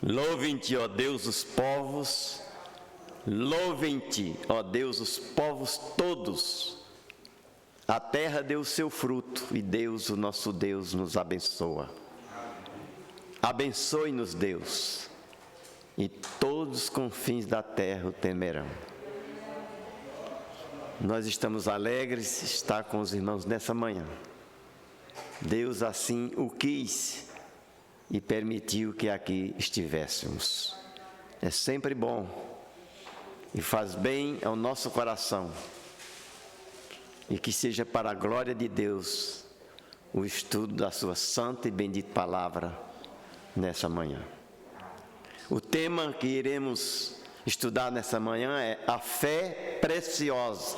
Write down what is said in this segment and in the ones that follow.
Louvem-te, ó Deus, os povos, louvem-te, ó Deus, os povos todos. A terra deu o seu fruto e Deus, o nosso Deus, nos abençoa. Abençoe-nos, Deus, e todos os confins da terra o temerão. Nós estamos alegres de estar com os irmãos nessa manhã. Deus assim o quis e permitiu que aqui estivéssemos. É sempre bom e faz bem ao nosso coração, e que seja para a glória de Deus o estudo da sua santa e bendita palavra nessa manhã. O tema que iremos estudar nessa manhã é a fé preciosa,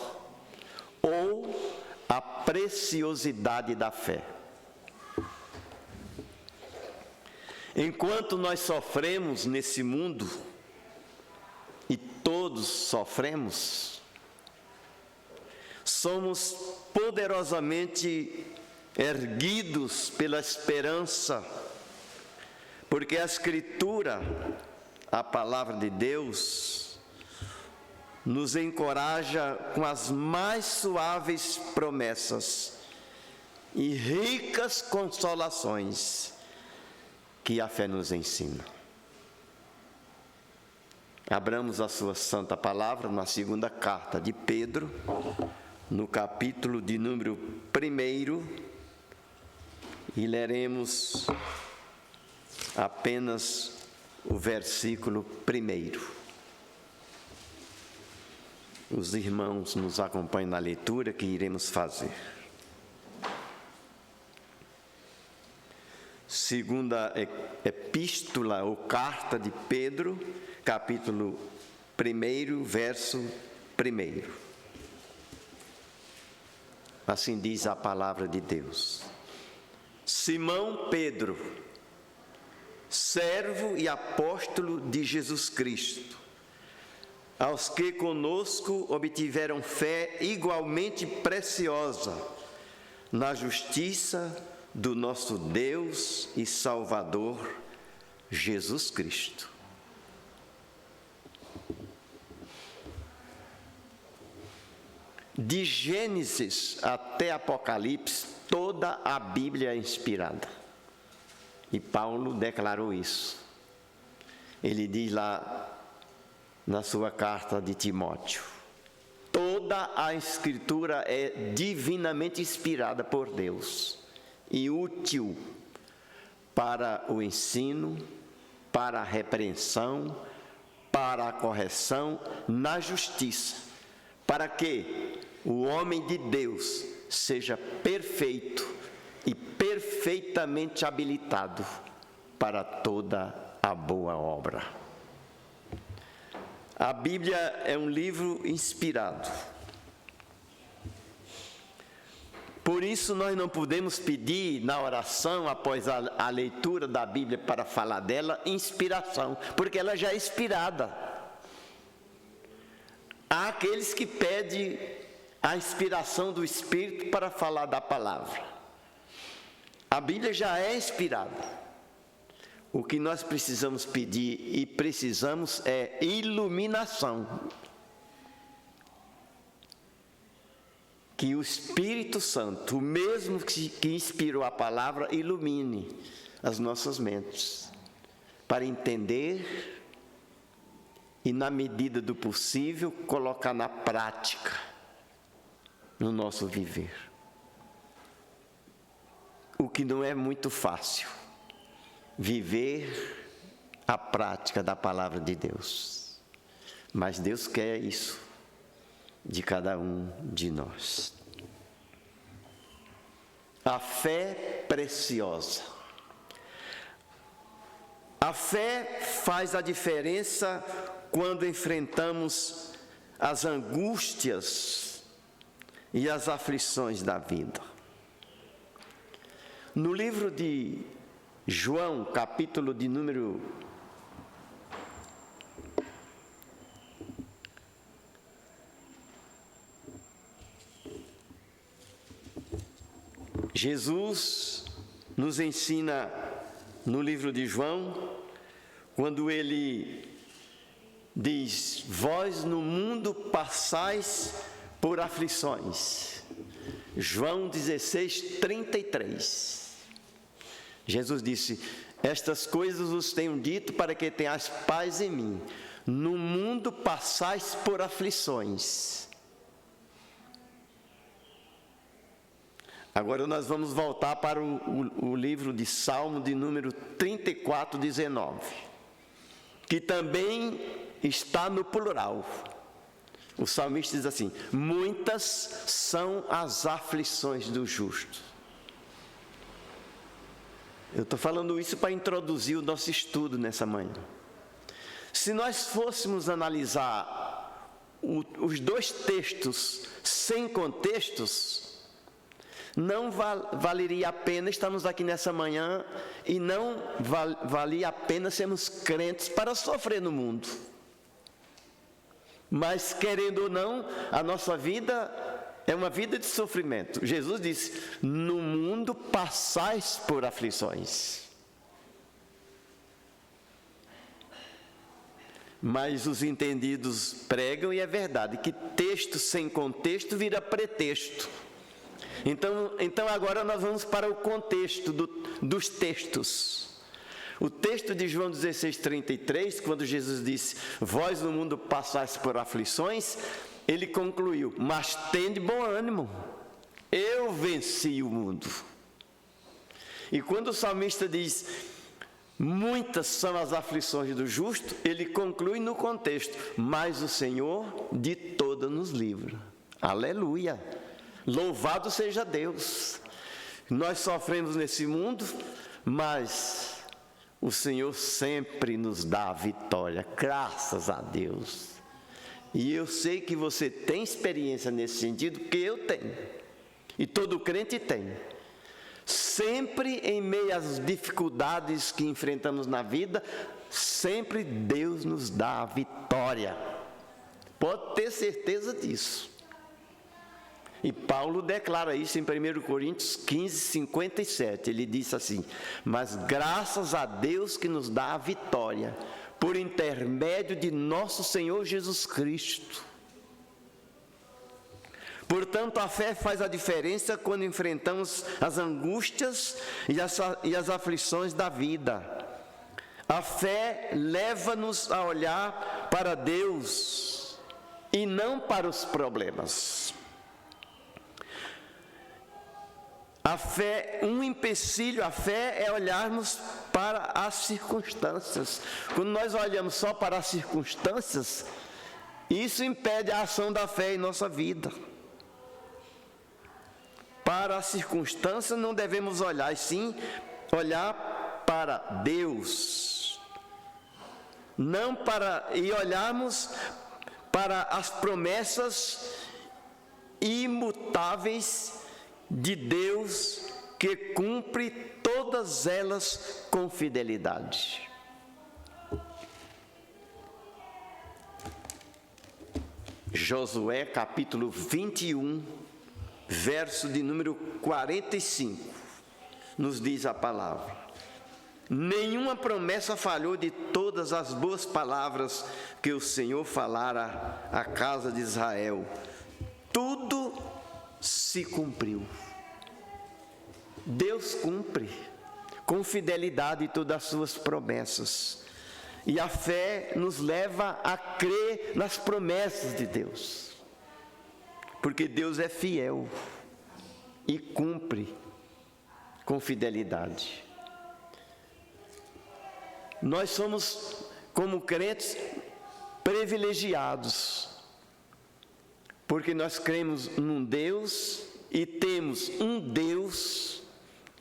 ou a preciosidade da fé. Enquanto nós sofremos nesse mundo, e todos sofremos, somos poderosamente erguidos pela esperança, porque a Escritura, a palavra de Deus, nos encoraja com as mais suaves promessas e ricas consolações que a fé nos ensina. Abramos a sua santa palavra na segunda carta de Pedro, no capítulo de número 1, e leremos apenas o versículo 1. Os irmãos nos acompanham na leitura que iremos fazer. Segunda epístola ou carta de Pedro, capítulo 1, verso 1. Assim diz a palavra de Deus. Simão Pedro, servo e apóstolo de Jesus Cristo, aos que conosco obtiveram fé igualmente preciosa na justiça do nosso Deus e Salvador, Jesus Cristo. De Gênesis até Apocalipse, toda a Bíblia é inspirada. E Paulo declarou isso. Ele diz lá na sua carta de Timóteo: toda a Escritura é divinamente inspirada por Deus e útil para o ensino, para a repreensão, para a correção na justiça, para que o homem de Deus seja perfeito e perfeitamente habilitado para toda a boa obra. A Bíblia é um livro inspirado. Por isso nós não podemos pedir na oração, após a leitura da Bíblia para falar dela, inspiração, porque ela já é inspirada. Há aqueles que pedem a inspiração do Espírito para falar da palavra. A Bíblia já é inspirada. O que nós precisamos pedir e precisamos é iluminação. Que o Espírito Santo, o mesmo que inspirou a palavra, ilumine as nossas mentes, para entender e, na medida do possível, colocar na prática, no nosso viver. O que não é muito fácil, viver a prática da palavra de Deus. Mas Deus quer isso de cada um de nós. A fé preciosa. A fé faz a diferença quando enfrentamos as angústias e as aflições da vida. No livro de João, capítulo de número 1, Jesus nos ensina no livro de João, quando ele diz: vós no mundo passais por aflições. João 16, 33. Jesus disse: estas coisas vos tenho dito para que tenhais paz em mim. No mundo passais por aflições. Agora nós vamos voltar para o livro de Salmo de número 34, 19, que também está no plural. O salmista diz assim: muitas são as aflições do justo. Eu estou falando isso para introduzir o nosso estudo nessa manhã. Se nós fôssemos analisar os dois textos sem contextos, não valeria a pena estarmos aqui nessa manhã e não valia a pena sermos crentes para sofrer no mundo. Mas, querendo ou não, a nossa vida é uma vida de sofrimento. Jesus disse: no mundo passais por aflições. Mas os entendidos pregam, e é verdade, que texto sem contexto vira pretexto. Então agora nós vamos para o contexto dos textos. O texto de João 16, 33, quando Jesus disse: vós no mundo passais por aflições, ele concluiu: mas tende bom ânimo, eu venci o mundo. E quando o salmista diz: muitas são as aflições do justo, ele conclui no contexto: mas o Senhor de todas nos livra. Aleluia! Louvado seja Deus! Nós sofremos nesse mundo, mas o Senhor sempre nos dá a vitória, graças a Deus. E eu sei que você tem experiência nesse sentido, porque eu tenho. E todo crente tem. Sempre em meio às dificuldades que enfrentamos na vida, sempre Deus nos dá a vitória. Pode ter certeza disso. E Paulo declara isso em 1 Coríntios 15, 57. Ele disse assim: mas graças a Deus que nos dá a vitória, por intermédio de nosso Senhor Jesus Cristo. Portanto, a fé faz a diferença quando enfrentamos as angústias e as aflições da vida. A fé leva-nos a olhar para Deus e não para os problemas. A fé, um empecilho à fé é olharmos para as circunstâncias. Quando nós olhamos só para as circunstâncias, isso impede a ação da fé em nossa vida. Para as circunstâncias não devemos olhar, e sim olhar para Deus. E olharmos para as promessas imutáveis de Deus, que cumpre todas elas com fidelidade. Josué capítulo 21, verso de número 45, nos diz a palavra: nenhuma promessa falhou de todas as boas palavras que o Senhor falara à casa de Israel. Tudo se cumpriu. Deus cumpre com fidelidade todas as suas promessas. E a fé nos leva a crer nas promessas de Deus. Porque Deus é fiel e cumpre com fidelidade. Nós somos, como crentes, privilegiados, porque nós cremos num Deus e temos um Deus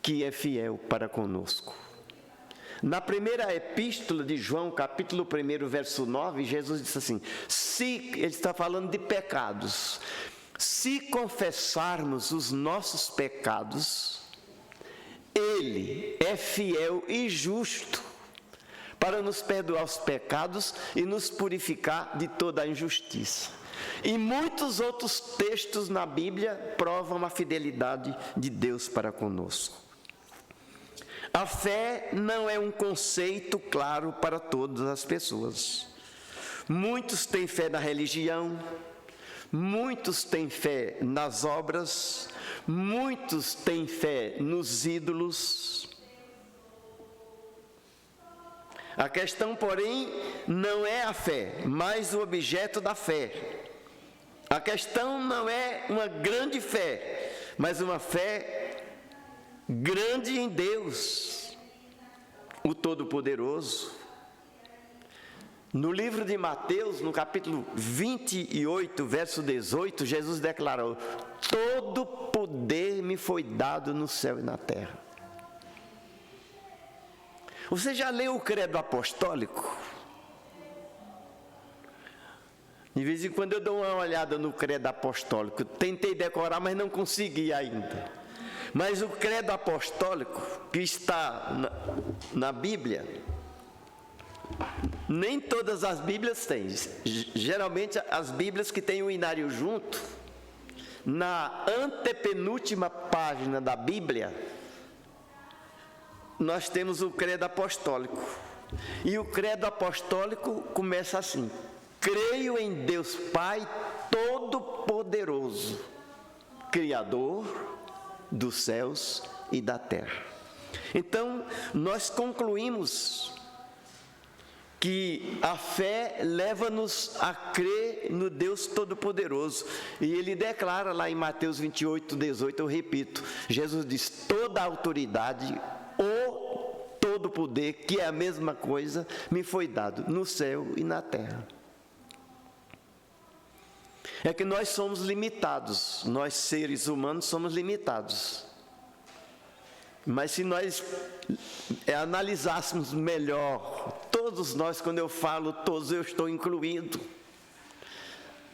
que é fiel para conosco. Na primeira epístola de João, capítulo 1, verso 9, Jesus disse assim: ele está falando de pecados. Se confessarmos os nossos pecados, Ele é fiel e justo para nos perdoar os pecados e nos purificar de toda a injustiça. E muitos outros textos na Bíblia provam a fidelidade de Deus para conosco. A fé não é um conceito claro para todas as pessoas. Muitos têm fé na religião, muitos têm fé nas obras, muitos têm fé nos ídolos. A questão, porém, não é a fé, mas o objeto da fé. A questão não é uma grande fé, mas uma fé grande em Deus, o Todo-Poderoso. No livro de Mateus, no capítulo 28, verso 18, Jesus declarou: todo poder me foi dado no céu e na terra. Você já leu o credo apostólico? De vez em quando eu dou uma olhada no credo apostólico. Tentei decorar, mas não consegui ainda. Mas o credo apostólico que está na Bíblia, nem todas as Bíblias têm. Geralmente as Bíblias que têm o inário junto, na antepenúltima página da Bíblia, nós temos o credo apostólico. E o credo apostólico começa assim: creio em Deus Pai Todo-Poderoso, Criador dos céus e da terra. Então, nós concluímos que a fé leva-nos a crer no Deus Todo-Poderoso. E ele declara lá em Mateus 28, 18, eu repito, Jesus diz: toda a autoridade, ou todo o poder, que é a mesma coisa, me foi dado no céu e na terra. É que nós somos limitados, nós seres humanos somos limitados. Mas se nós analisássemos melhor, todos nós, quando eu falo todos, eu estou incluído.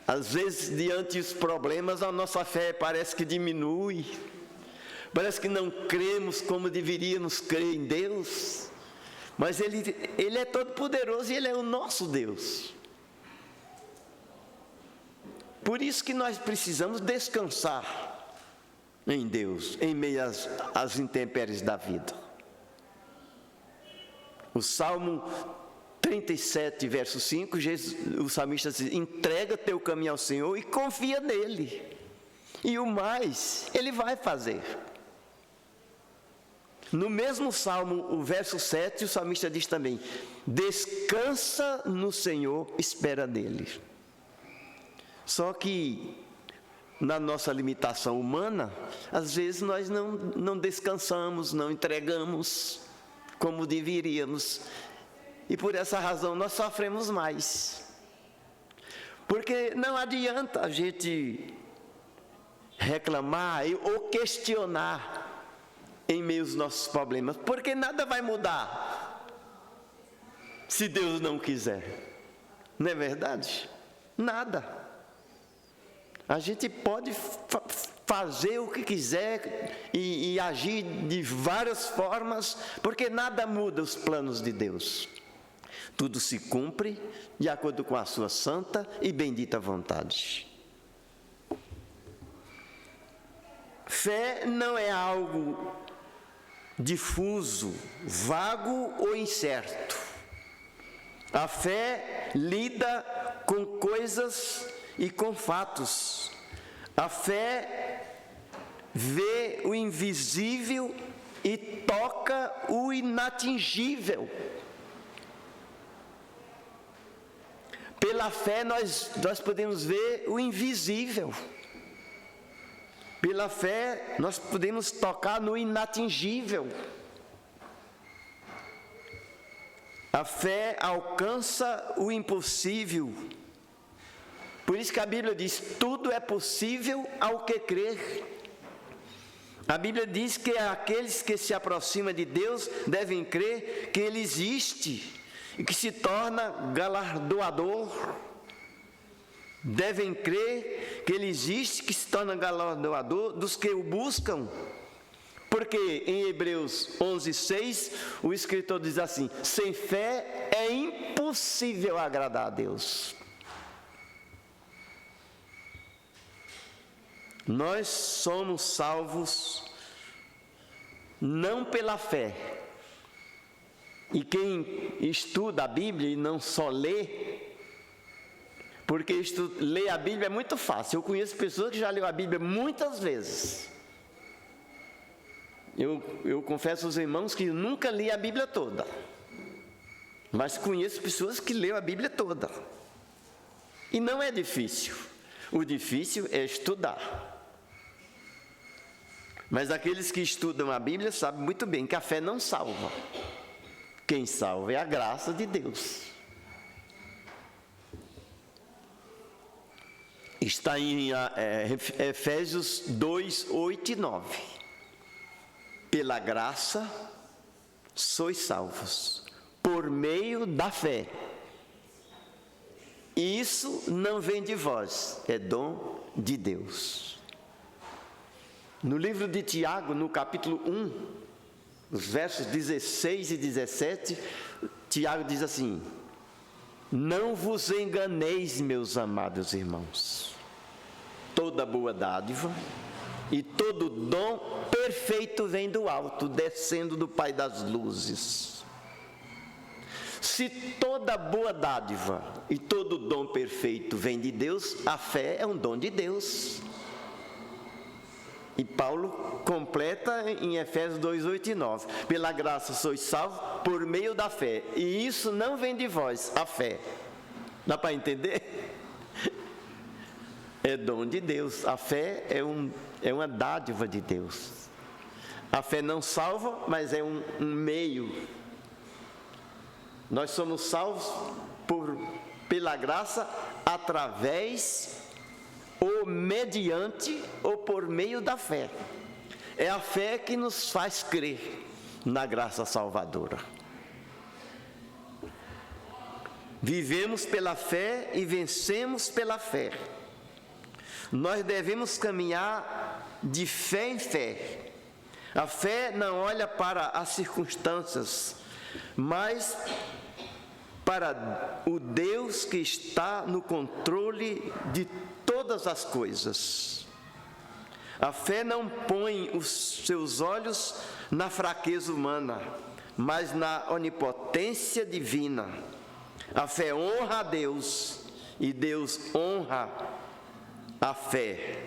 Às vezes, diante dos problemas, a nossa fé parece que diminui. Parece que não cremos como deveríamos crer em Deus. Mas Ele é todo poderoso e Ele é o nosso Deus. Por isso que nós precisamos descansar em Deus, em meio às intempéries da vida. O Salmo 37, verso 5, o salmista diz: entrega teu caminho ao Senhor e confia nele, e o mais Ele vai fazer. No mesmo Salmo, o verso 7, o salmista diz também: descansa no Senhor, espera nele. Só que, na nossa limitação humana, às vezes nós não descansamos, não entregamos como deveríamos. E por essa razão nós sofremos mais. Porque não adianta a gente reclamar ou questionar em meio aos nossos problemas, porque nada vai mudar se Deus não quiser. Não é verdade? Nada. A gente pode fazer o que quiser e agir de várias formas, porque nada muda os planos de Deus. Tudo se cumpre de acordo com a sua santa e bendita vontade. Fé não é algo difuso, vago ou incerto. A fé lida com coisas e com fatos. A fé vê o invisível e toca o inatingível. Pela fé nós podemos ver o invisível. Pela fé nós podemos tocar no inatingível. A fé alcança o impossível. Por isso que a Bíblia diz: tudo é possível ao que crer. A Bíblia diz que aqueles que se aproximam de Deus devem crer que Ele existe e que se torna galardoador. Devem crer que Ele existe, que se torna galardoador dos que o buscam. Porque em Hebreus 11:6, o escritor diz assim: sem fé é impossível agradar a Deus. Nós somos salvos não pela fé, E quem estuda a Bíblia e não só lê, porque ler a Bíblia é muito fácil. Eu conheço pessoas que já leram a Bíblia muitas vezes. Eu confesso aos irmãos que nunca li a Bíblia toda, mas conheço pessoas que leram a Bíblia toda. E não é difícil. O difícil é estudar. Mas aqueles que estudam a Bíblia sabem muito bem que a fé não salva. Quem salva é a graça de Deus. Está em Efésios 2, 8 e 9. Pela graça sois salvos, por meio da fé. E isso não vem de vós, é dom de Deus. No livro de Tiago, no capítulo 1, os versos 16 e 17, Tiago diz assim: não vos enganeis, meus amados irmãos, toda boa dádiva e todo dom perfeito vem do alto, descendo do Pai das luzes. Se toda boa dádiva e todo dom perfeito vem de Deus, a fé é um dom de Deus. E Paulo completa em Efésios 2, 8 e 9. Pela graça sois salvos por meio da fé. E isso não vem de vós, a fé. Dá para entender? É dom de Deus. A fé é uma dádiva de Deus. A fé não salva, mas é um meio. Nós somos salvos pela graça através ou mediante ou por meio da fé. É a fé que nos faz crer na graça salvadora. Vivemos pela fé e vencemos pela fé. Nós devemos caminhar de fé em fé. A fé não olha para as circunstâncias, mas para o Deus que está no controle de todas as coisas. A fé não põe os seus olhos na fraqueza humana, mas na onipotência divina. A fé honra a Deus e Deus honra a fé.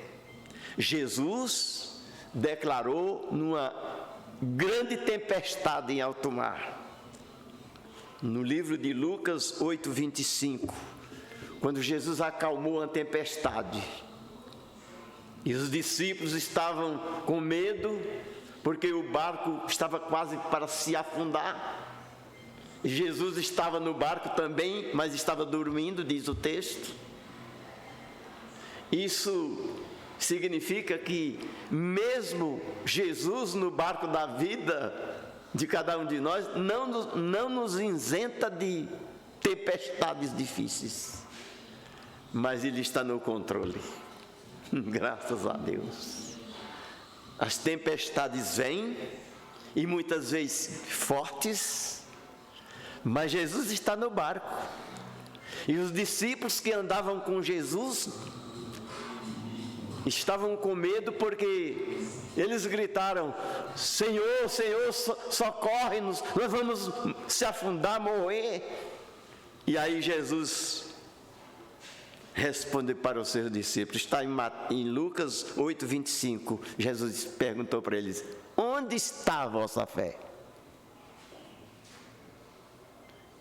Jesus declarou numa grande tempestade em alto mar, no livro de Lucas 8, 25, quando Jesus acalmou a tempestade, e os discípulos estavam com medo, porque o barco estava quase para se afundar. Jesus estava no barco também, mas estava dormindo, diz o texto. Isso significa que mesmo Jesus no barco da vida de cada um de nós, não nos isenta de tempestades difíceis, mas Ele está no controle. Graças a Deus. As tempestades vêm, e muitas vezes fortes, mas Jesus está no barco. E os discípulos que andavam com Jesus estavam com medo, porque eles gritaram: Senhor, Senhor, socorre-nos, nós vamos se afundar, morrer. E aí Jesus responde para os seus discípulos. Está em Lucas 8, 25. Jesus perguntou para eles: onde está a vossa fé?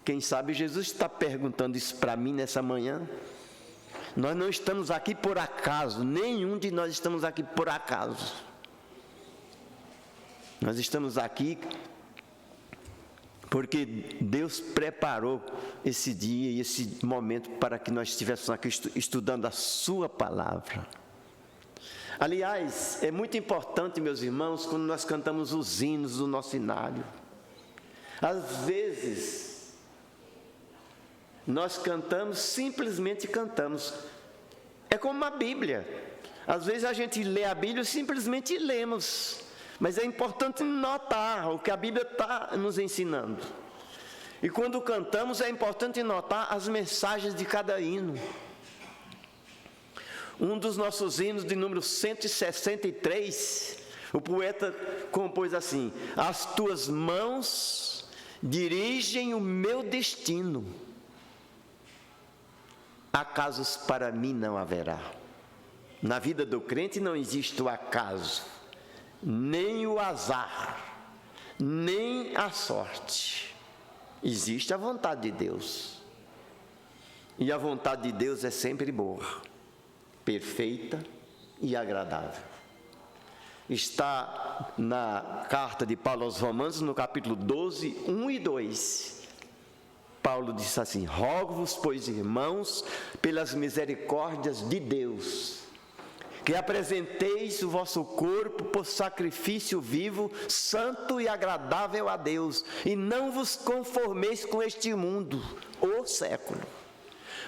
Quem sabe Jesus está perguntando isso para mim nessa manhã. Nós não estamos aqui por acaso, nenhum de nós estamos aqui por acaso. Nós estamos aqui porque Deus preparou esse dia e esse momento para que nós estivéssemos aqui estudando a sua palavra. Aliás, é muito importante, meus irmãos, quando nós cantamos os hinos do nosso inário. Às vezes nós cantamos, simplesmente cantamos. É como a Bíblia. Às vezes a gente lê a Bíblia e simplesmente lemos. Mas é importante notar o que a Bíblia está nos ensinando. E quando cantamos, é importante notar as mensagens de cada hino. Um dos nossos hinos, de número 163, o poeta compôs assim: as tuas mãos dirigem o meu destino. Acasos para mim não haverá. Na vida do crente não existe o acaso, nem o azar, nem a sorte. Existe a vontade de Deus. E a vontade de Deus é sempre boa, perfeita e agradável. Está na carta de Paulo aos Romanos, no capítulo 12, 1 e 2. Paulo disse assim: rogo-vos, pois, irmãos, pelas misericórdias de Deus, que apresenteis o vosso corpo por sacrifício vivo, santo e agradável a Deus, e não vos conformeis com este mundo, o século,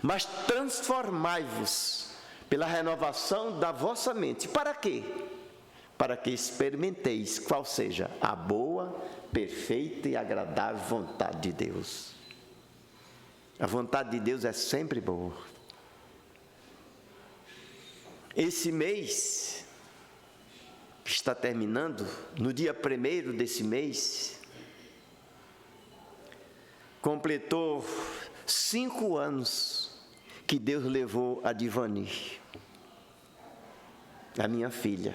mas transformai-vos pela renovação da vossa mente. Para quê? Para que experimenteis qual seja a boa, perfeita e agradável vontade de Deus. A vontade de Deus é sempre boa. Esse mês que está terminando, no dia 1º desse mês, completou 5 anos que Deus levou a Divani, a minha filha.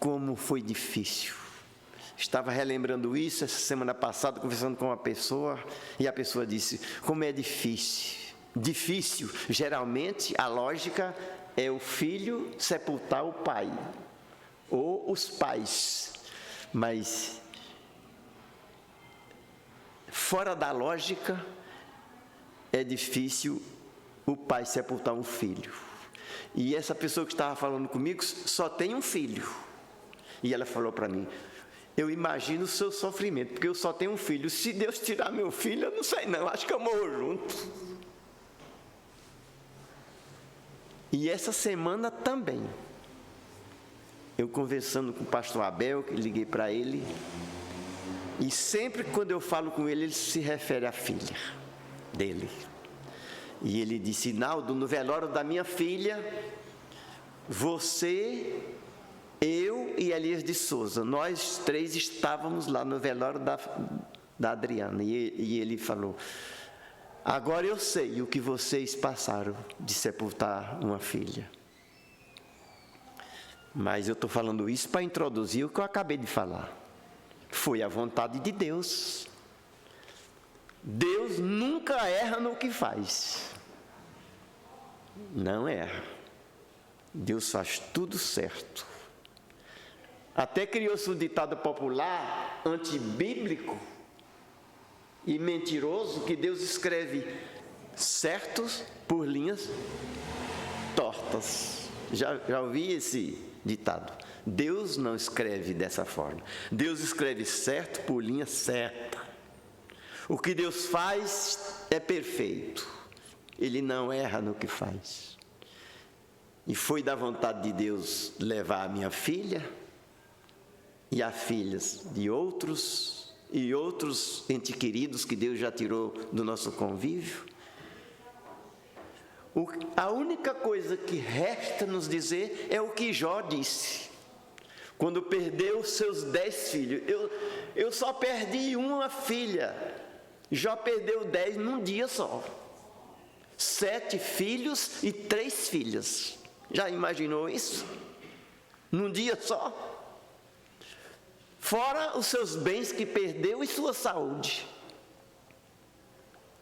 Como foi difícil. Estava relembrando isso essa semana passada, conversando com uma pessoa, e a pessoa disse: como é difícil. Difícil, geralmente, a lógica é o filho sepultar o pai, ou os pais. Mas, fora da lógica, é difícil o pai sepultar um filho. E essa pessoa que estava falando comigo só tem um filho. E ela falou para mim: eu imagino o seu sofrimento, porque eu só tenho um filho. Se Deus tirar meu filho, eu não sei não, acho que eu morro junto. E essa semana também, eu conversando com o pastor Abel, que liguei para ele, e sempre quando eu falo com ele, ele se refere à filha dele. E ele disse: Naldo, no velório da minha filha, você, eu e Elias de Souza, nós 3 estávamos lá no velório da Adriana. E ele falou: agora eu sei o que vocês passaram de sepultar uma filha. Mas eu estou falando isso para introduzir o que eu acabei de falar. Foi a vontade de Deus. Deus nunca erra no que faz. Não erra. Deus faz tudo certo. Até criou-se um ditado popular, antibíblico e mentiroso, que Deus escreve certos por linhas tortas. Já ouvi esse ditado? Deus não escreve dessa forma. Deus escreve certo por linha certa. O que Deus faz é perfeito. Ele não erra no que faz. E foi da vontade de Deus levar a minha filha e as filhas de outros e outros entes queridos que Deus já tirou do nosso convívio. A única coisa que resta nos dizer é o que Jó disse, quando perdeu seus 10 filhos. Eu só perdi uma filha. Jó perdeu 10 num dia só. 7 filhos e 3 filhas. Já imaginou isso? Num dia só? Fora os seus bens que perdeu e sua saúde.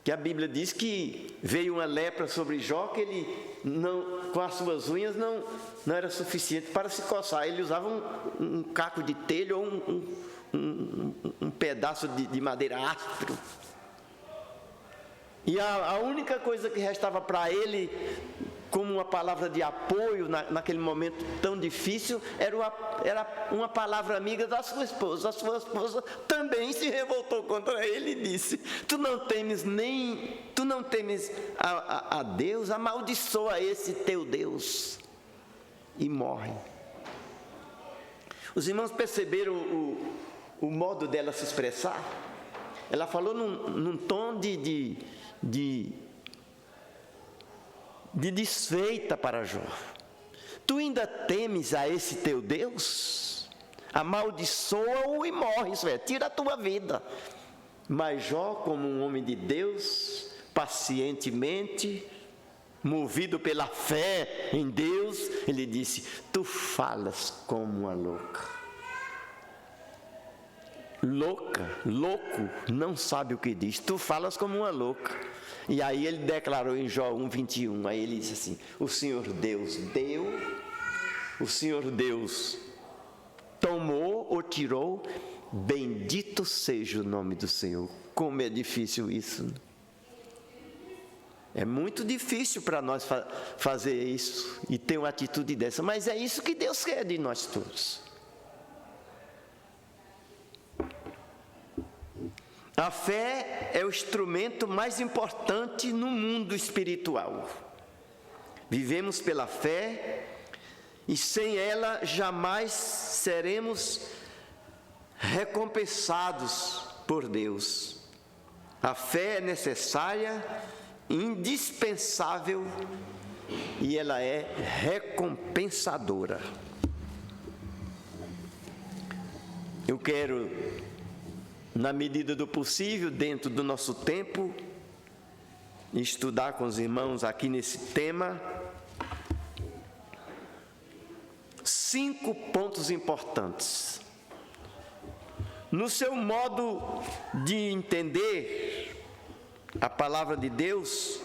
Que a Bíblia diz que veio uma lepra sobre Jó, que ele, não, com as suas unhas, não era suficiente para se coçar. Ele usava um caco de telha ou um pedaço de madeira áspero. E a única coisa que restava para ele, como uma palavra de apoio naquele momento tão difícil, era uma palavra amiga da sua esposa. A sua esposa também se revoltou contra ele e disse: tu não temes a Deus, amaldiçoa esse teu Deus. E morre. Os irmãos perceberam o modo dela se expressar? Ela falou num tom de desfeita para Jó. Tu ainda temes a esse teu Deus? amaldiçoa-o e morre, isso é, tira a tua vida. Mas Jó, como um homem de Deus, pacientemente, movido pela fé em Deus, ele disse: tu falas como uma louca. Louco, não sabe o que diz, tu falas como uma louca. E aí ele declarou em Jó 1:21, aí ele disse assim: o Senhor Deus deu, o Senhor Deus tomou ou tirou, bendito seja o nome do Senhor. Como é difícil isso. É muito difícil para nós fazer isso e ter uma atitude dessa, mas é isso que Deus quer de nós todos. A fé é o instrumento mais importante no mundo espiritual. Vivemos pela fé e sem ela jamais seremos recompensados por Deus. A fé é necessária, indispensável e ela é recompensadora. Eu quero, na medida do possível, dentro do nosso tempo, estudar com os irmãos aqui nesse tema 5 pontos importantes. No seu modo de entender a palavra de Deus,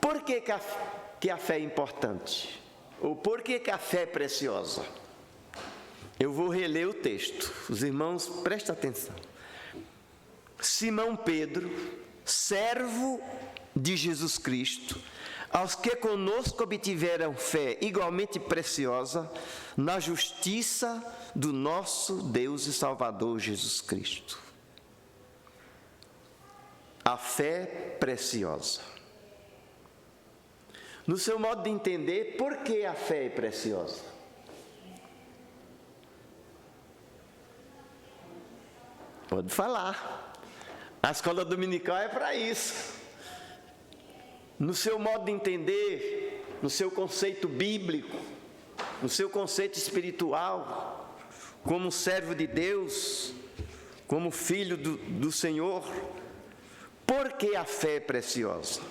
por que a fé é importante? Ou por que a fé é preciosa? Eu vou reler o texto. Os irmãos, prestem atenção. Simão Pedro, servo de Jesus Cristo, aos que conosco obtiveram fé igualmente preciosa na justiça do nosso Deus e Salvador Jesus Cristo. A fé preciosa. No seu modo de entender, por que a fé é preciosa? Pode falar. A escola dominical é para isso. No seu modo de entender, no seu conceito bíblico, no seu conceito espiritual, como servo de Deus, como filho do Senhor, por que a fé é preciosa?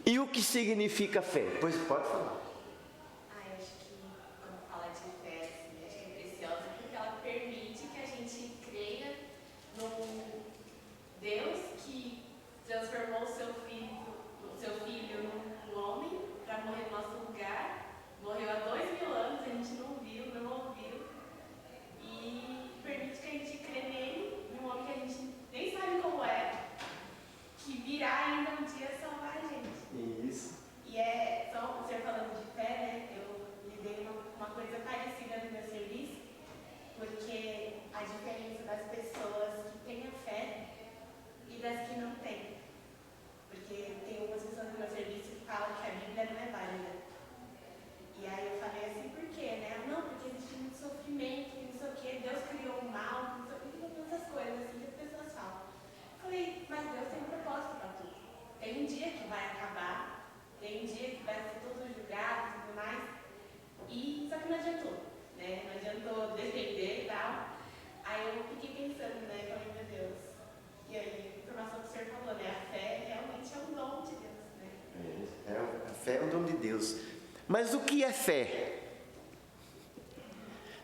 E o que significa fé? Pois pode falar. Eu acho que quando fala de fé, assim, acho que é preciosa porque ela permite que a gente creia no Deus que transformou o seu filho num homem para morrer no nosso lugar. Morreu há 2000 anos, a gente não viu, não ouviu. E permite que a gente crê nele, num homem que a gente nem sabe como é, que virá ainda um dia salvar a gente. Isso. E só você falando de fé, né? Eu lidei uma coisa parecida no meu serviço, porque a diferença das pessoas que têm a fé e das que não têm. Porque tem algumas pessoas no meu serviço que falam que a Bíblia não é válida. E aí eu falei assim, por quê, né? Não, porque existe muito sofrimento, não sei o quê, Deus criou o mal, não sei o quê, essas coisas assim que as pessoas falam. Eu falei, mas Deus tem um propósito para tudo. Tem um dia que vai acabar, tem um dia que vai ser todo julgado e tudo mais. Só que não adiantou, né? Não adiantou defender e tal. Aí eu fiquei pensando, né? Falei, meu Deus. E aí, a informação que o senhor falou, né? A fé realmente é um dom de Deus, né? A fé é um dom de Deus. Mas o que é fé?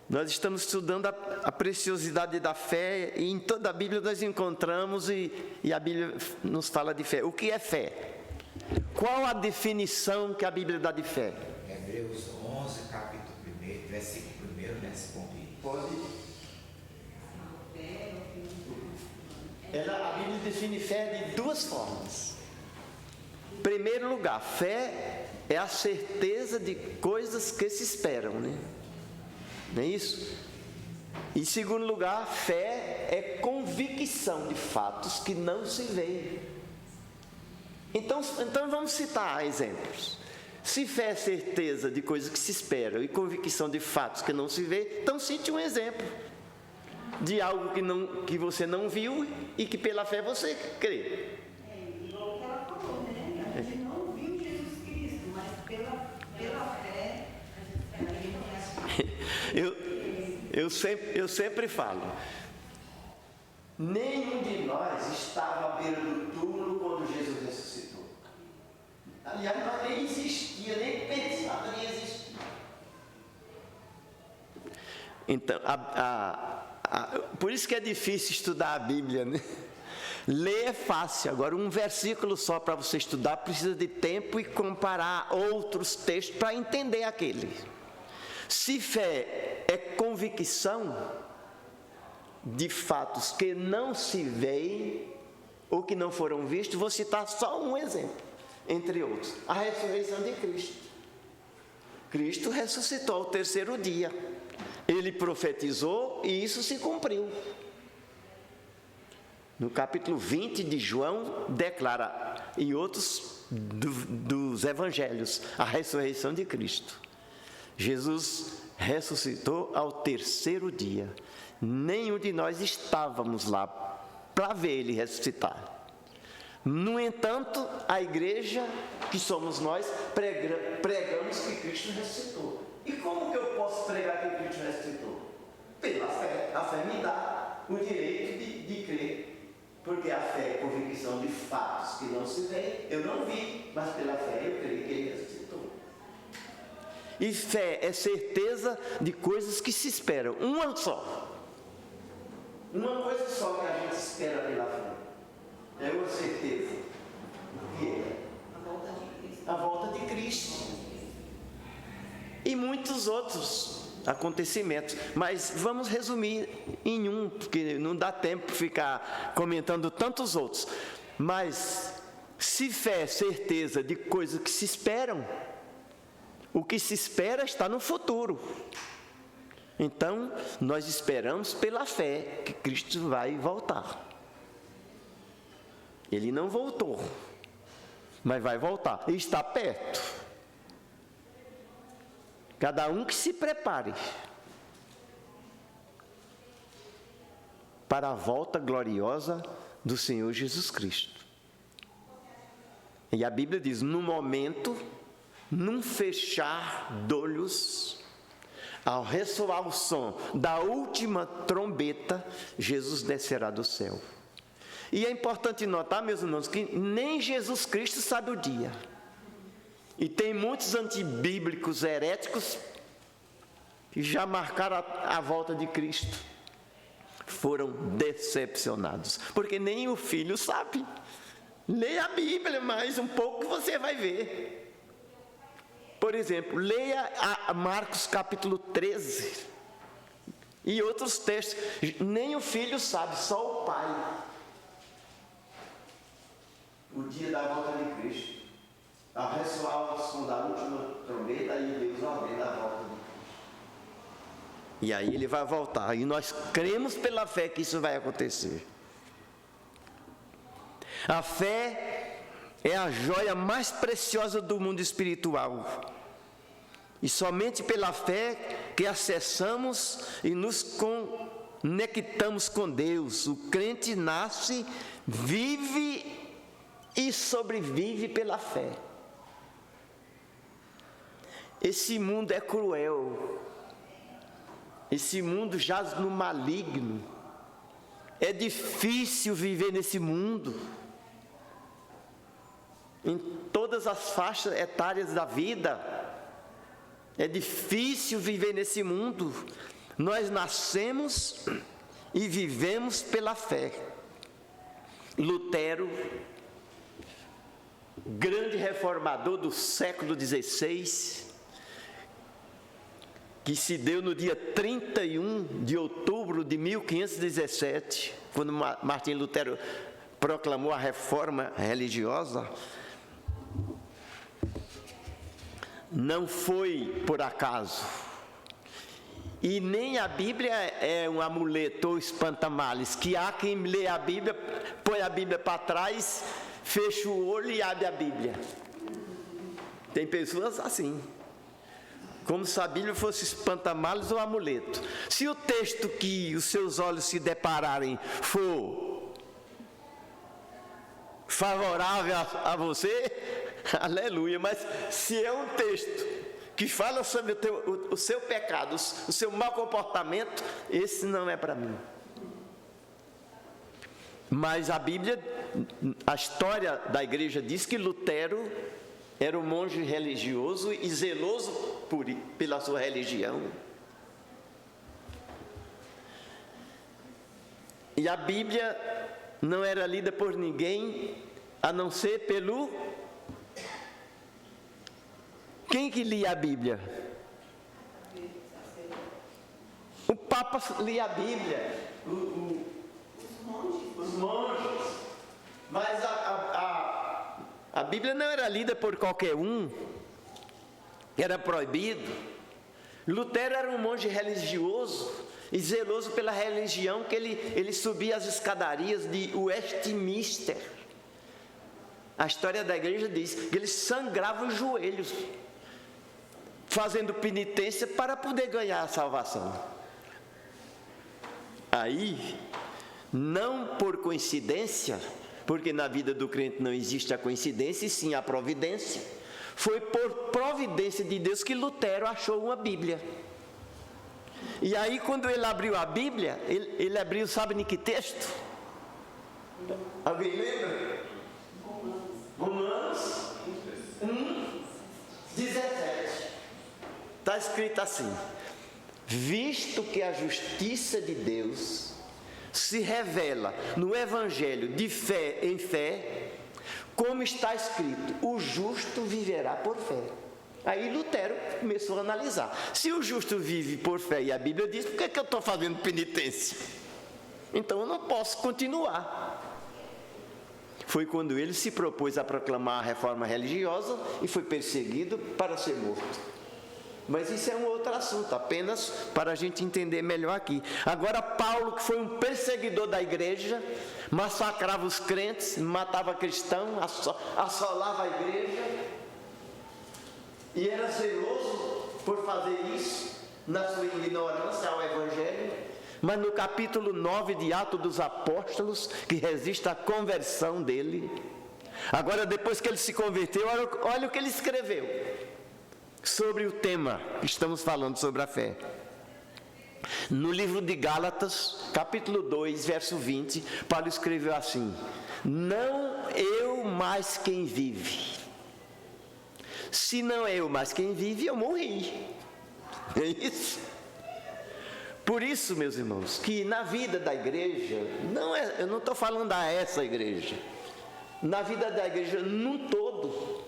Nós estamos estudando a preciosidade da fé e em toda a Bíblia nós encontramos e a Bíblia nos fala de fé. O que é fé? Qual a definição que a Bíblia dá de fé? Hebreus 11, capítulo 1, versículo 1, responde. Pode. A Bíblia define fé de 2 formas. Em primeiro lugar, fé é a certeza de coisas que se esperam, né? Não é isso? Em segundo lugar, fé é convicção de fatos que não se veem. Então vamos citar exemplos. Se fé é certeza de coisas que se esperam e convicção de fatos que não se vê, então cite um exemplo de algo que você não viu e que pela fé você crê. Igual que ela falou, né? A gente não viu Jesus Cristo, mas pela fé a gente Eu sempre falo, nenhum de nós estava à beira do túmulo quando Jesus ressuscitou. Aliás, nós nem existia, nem pensava em existir. Então, por isso que é difícil estudar a Bíblia, né? Ler é fácil, agora um versículo só para você estudar precisa de tempo e comparar outros textos para entender aquele. Se fé é convicção de fatos que não se veem ou que não foram vistos, vou citar só um exemplo, entre outros. A ressurreição de Cristo. Cristo ressuscitou ao terceiro dia. Ele profetizou e isso se cumpriu. No capítulo 20 de João, declara, e outros dos evangelhos, a ressurreição de Cristo. Jesus ressuscitou ao terceiro dia. Nenhum de nós estávamos lá para ver ele ressuscitar. No entanto, a igreja, que somos nós, pregamos que Cristo ressuscitou. E como que eu posso pregar que Cristo ressuscitou? Pela fé. A fé me dá o direito de crer. Porque a fé é convicção de fatos que não se veem. Eu não vi, mas pela fé eu creio que ele ressuscitou. E fé é certeza de coisas que se esperam. Uma só. Uma coisa só que a gente espera pela fé. É uma certeza. O que é? A volta de Cristo. E muitos outros acontecimentos, mas vamos resumir em um, porque não dá tempo de ficar comentando tantos outros. Mas se fé é certeza de coisas que se esperam, o que se espera está no futuro. Então nós esperamos pela fé que Cristo vai voltar. Ele não voltou, mas vai voltar, e está perto. Cada um que se prepare para a volta gloriosa do Senhor Jesus Cristo. E a Bíblia diz, no momento, num fechar de olhos, ao ressoar o som da última trombeta, Jesus descerá do céu. E é importante notar, meus irmãos, que nem Jesus Cristo sabe o dia. E tem muitos antibíblicos heréticos que já marcaram a volta de Cristo. Foram decepcionados, porque nem o Filho sabe. Leia a Bíblia mais um pouco, você vai ver. Por exemplo, leia Marcos capítulo 13 e outros textos. Nem o Filho sabe, só o Pai. O dia da volta de Cristo. Ao ressoar o som da última trombeta, aí Deus ordena a volta de Cristo. E aí ele vai voltar. E nós cremos pela fé que isso vai acontecer. A fé é a joia mais preciosa do mundo espiritual. E somente pela fé que acessamos e nos conectamos com Deus. O crente nasce, vive e sobrevive pela fé. Esse mundo é cruel. Esse mundo jaz no maligno. É difícil viver nesse mundo. Em todas as faixas etárias da vida. É difícil viver nesse mundo. Nós nascemos e vivemos pela fé. Lutero, grande reformador do século XVI, que se deu no dia 31 de outubro de 1517, quando Martim Lutero proclamou a reforma religiosa. Não foi por acaso. E nem a Bíblia é um amuleto ou espanta-males, que há quem lê a Bíblia, põe a Bíblia para trás, fecha o olho e abre a Bíblia. Tem pessoas assim. Como se a Bíblia fosse espanta-males ou amuleto. Se o texto que os seus olhos se depararem for favorável a você, aleluia. Mas se é um texto que fala sobre o seu pecado, o seu mau comportamento, esse não é para mim. Mas a Bíblia, a história da igreja diz que Lutero era um monge religioso e zeloso pela sua religião. E a Bíblia não era lida por ninguém, a não ser pelo... Quem que lia a Bíblia? O Papa lia a Bíblia, os monges. Mas a Bíblia não era lida por qualquer um, era proibido. Lutero era um monge religioso e zeloso pela religião, que ele subia as escadarias de Westminster. A história da igreja diz que ele sangrava os joelhos, fazendo penitência para poder ganhar a salvação. Aí, não por coincidência, porque na vida do crente não existe a coincidência, e sim a providência, foi por providência de Deus que Lutero achou uma Bíblia. E aí, quando ele abriu a Bíblia, ele abriu, sabe em que texto? Alguém lembra? Romanos 1:17. Está escrito assim: visto que a justiça de Deus se revela no Evangelho de fé em fé, como está escrito, o justo viverá por fé. Aí Lutero começou a analisar: se o justo vive por fé e a Bíblia diz, por que eu estou fazendo penitência? Então eu não posso continuar. Foi quando ele se propôs a proclamar a reforma religiosa e foi perseguido para ser morto. Mas isso é um outro assunto, apenas para a gente entender melhor aqui. Agora, Paulo, que foi um perseguidor da igreja, massacrava os crentes, matava cristãos, assolava a igreja, e era zeloso por fazer isso, na sua ignorância ao Evangelho. Mas no capítulo 9 de Atos dos Apóstolos, que resiste à conversão dele, agora depois que ele se converteu, olha o que ele escreveu sobre o tema que estamos falando, sobre a fé. No livro de Gálatas, capítulo 2, verso 20, Paulo escreveu assim: não eu mais quem vive. Se não é eu mais quem vive, eu morri. É isso. Por isso, meus irmãos, que na vida da igreja, eu não estou falando a essa igreja, na vida da igreja num todo,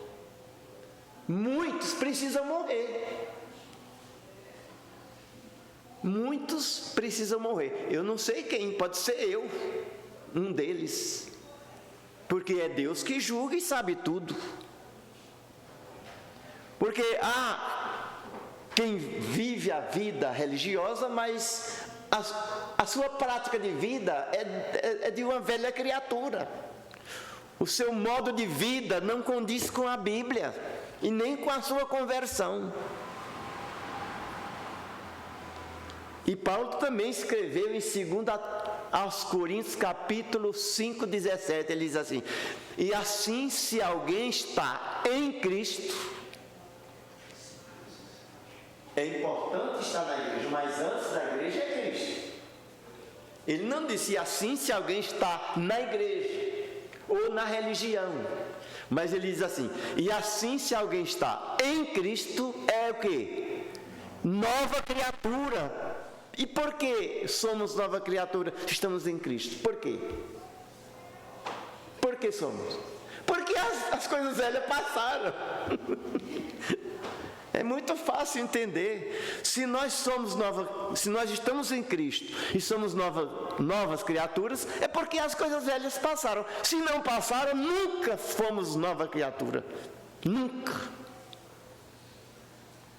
muitos precisam morrer. Muitos precisam morrer. Eu não sei quem, pode ser eu, um deles, porque é Deus que julga e sabe tudo. Porque quem vive a vida religiosa, mas a sua prática de vida é de uma velha criatura. O seu modo de vida não condiz com a Bíblia e nem com a sua conversão. E Paulo também escreveu em 2 aos Coríntios, capítulo 5:17, ele diz assim: e assim, se alguém está em Cristo... É importante estar na igreja, mas antes da igreja é Cristo. Ele não disse assim se alguém está na igreja ou na religião, mas ele diz assim: e assim se alguém está em Cristo, é o quê? Nova criatura. E por que somos nova criatura? Estamos em Cristo. Por quê? Por que somos? Porque as coisas velhas passaram. É muito fácil entender. Se nós estamos em Cristo e somos novas criaturas, é porque as coisas velhas passaram. Se não passaram, nunca fomos nova criatura. Nunca.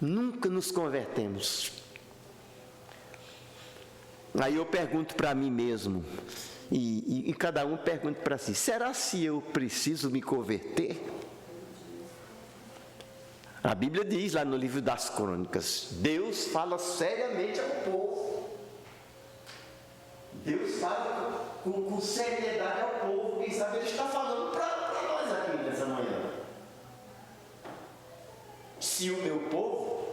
Nunca nos convertemos. Aí eu pergunto para mim mesmo, e cada um pergunta para si: será se eu preciso me converter? A Bíblia diz lá no livro das Crônicas, Deus fala seriamente ao povo. Deus fala com seriedade ao povo. Quem sabe Ele está falando para nós aqui nessa manhã. Se o meu povo,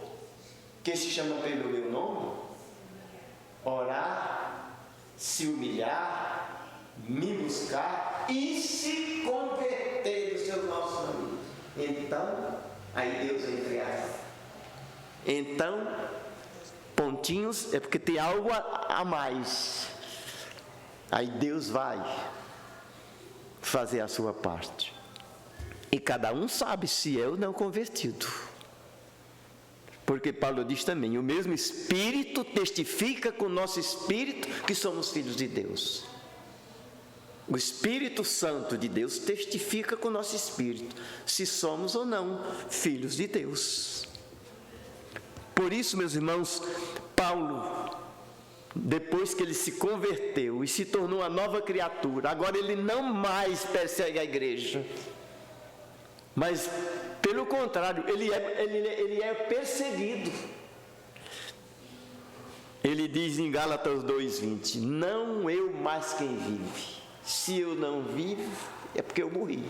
que se chamam pelo meu nome, orar, se humilhar, me buscar e se converter dos seus maus caminhos. Então, aí Deus entrega. Então, pontinhos é porque tem algo a mais. Aí Deus vai fazer a sua parte. E cada um sabe se é ou não convertido. Porque Paulo diz também, o mesmo Espírito testifica com o nosso Espírito que somos filhos de Deus. O Espírito Santo de Deus testifica com o nosso Espírito se somos ou não filhos de Deus. Por isso, meus irmãos, Paulo, depois que ele se converteu e se tornou uma nova criatura, agora ele não mais persegue a igreja, mas pelo contrário, ele é perseguido. Ele diz em Gálatas 2:20, não eu mais quem vive, se eu não vivo é porque eu morri,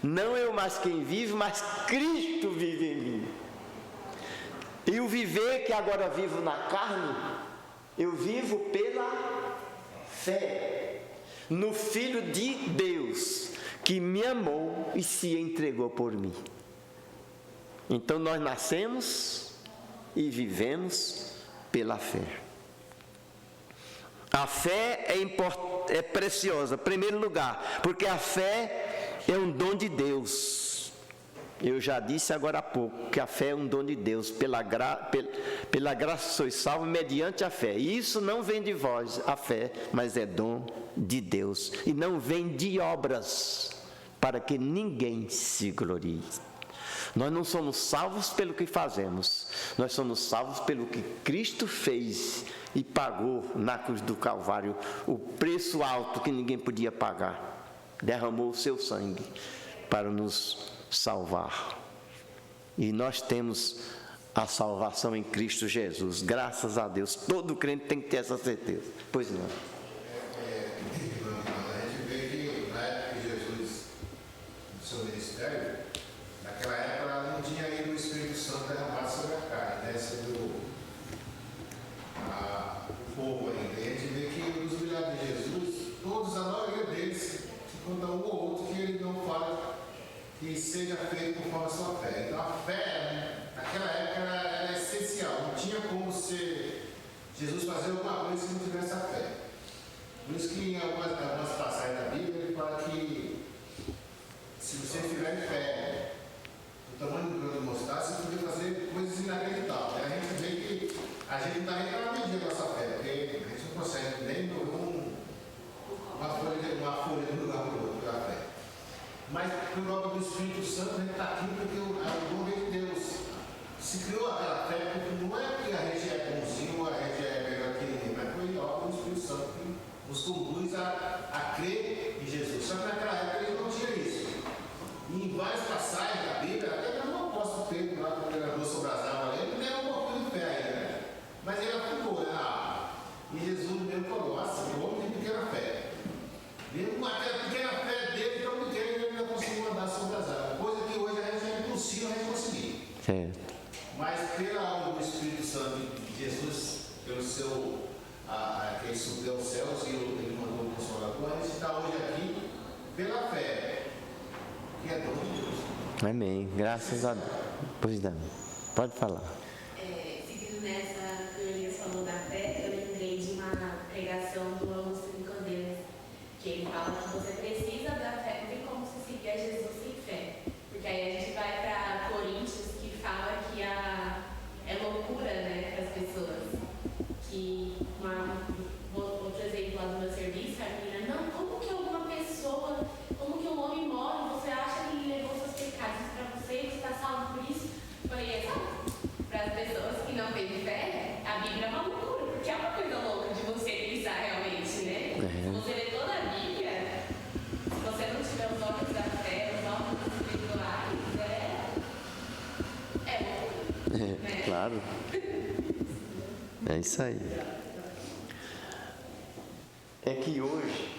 não eu mais quem vive, mas Cristo vive em mim. E o viver que agora vivo na carne, eu vivo pela fé no Filho de Deus, que me amou e se entregou por mim. Então nós nascemos e vivemos pela fé. A fé é preciosa, em primeiro lugar, porque a fé é um dom de Deus. Eu já disse agora há pouco que a fé é um dom de Deus, pela graça sois salvos mediante a fé. E isso não vem de vós, a fé, mas é dom de Deus. E não vem de obras, para que ninguém se glorie. Nós não somos salvos pelo que fazemos, nós somos salvos pelo que Cristo fez e pagou na cruz do Calvário, o preço alto que ninguém podia pagar. Derramou o seu sangue para nos salvar. E nós temos a salvação em Cristo Jesus, graças a Deus. Todo crente tem que ter essa certeza. Pois não. A gente vê que na época de Jesus, no seu ministério, naquela época ela não tinha ainda o Espírito Santo derramado sobre a carne, né? Sobre o povo ainda. E a gente vê que os milagres de Jesus, todos, a maioria deles, se conta um ou outro que ele não fala que seja feito conforme a sua fé. Então a fé, naquela época, era essencial. Não tinha como Jesus fazer alguma coisa se não tivesse a fé. Por isso que em algumas passagens da Bíblia ele fala que se você tiver fé do tamanho do grão de mostarda, você poderia fazer coisas inacreditáveis. A gente vê que a gente não está nem para medir a nossa fé, porque a gente não consegue nem uma folha de um lugar para o outro pela fé. Mas por obra do Espírito Santo a gente está aqui porque o dom de Deus se criou aquela fé, porque não é que a gente é bonzinho ou a gente é melhor que ninguém, mas foi obra do Espírito Santo que nos conduz a crer em Jesus. Só que naquela época eles não tinham isso. E em várias passagens da Bíblia, até mesmo o apóstolo Pedro, lá quando ele andou sobre as águas, ele não era um pouquinho de fé ainda, né? Mas ele afirmou, né? E Jesus mesmo falou, assim, o homem de pequena fé. Mesmo aquela pequena fé dele, tão pequena, ele ainda conseguiu andar sobre as águas. Coisa que hoje a gente é impossível a gente conseguir. Certo. Mas pela obra do Espírito Santo de Jesus, pelo seu, que ele subiu aos céus e ele mandou o Consolador, a gente está hoje aqui pela fé, que é dom de Deus. Amém. Graças a Deus. Pois não. Pode falar. Seguindo nessa que o Elias falou da fé, eu lembrei de uma pregação do Augusto Nicodemus, que ele fala que você precisa da fé, não tem como se seguir a Jesus sem fé. Porque aí a gente vai para Coríntios, que fala que é loucura, né, para as pessoas. Que outro exemplo lá do meu serviço, a menina, não, como que alguma pessoa, como que um homem morre, você acha que ele levou seus pecados para você e está salvo por isso? Eu falei, exato. Para as pessoas que não têm fé, a Bíblia é uma loucura, porque é uma coisa louca de você pensar realmente, né? Se você lê toda a Bíblia, se você não tiver os olhos da fé, os olhos espirituais, é loucura. Né? Claro. É isso aí. É que hoje,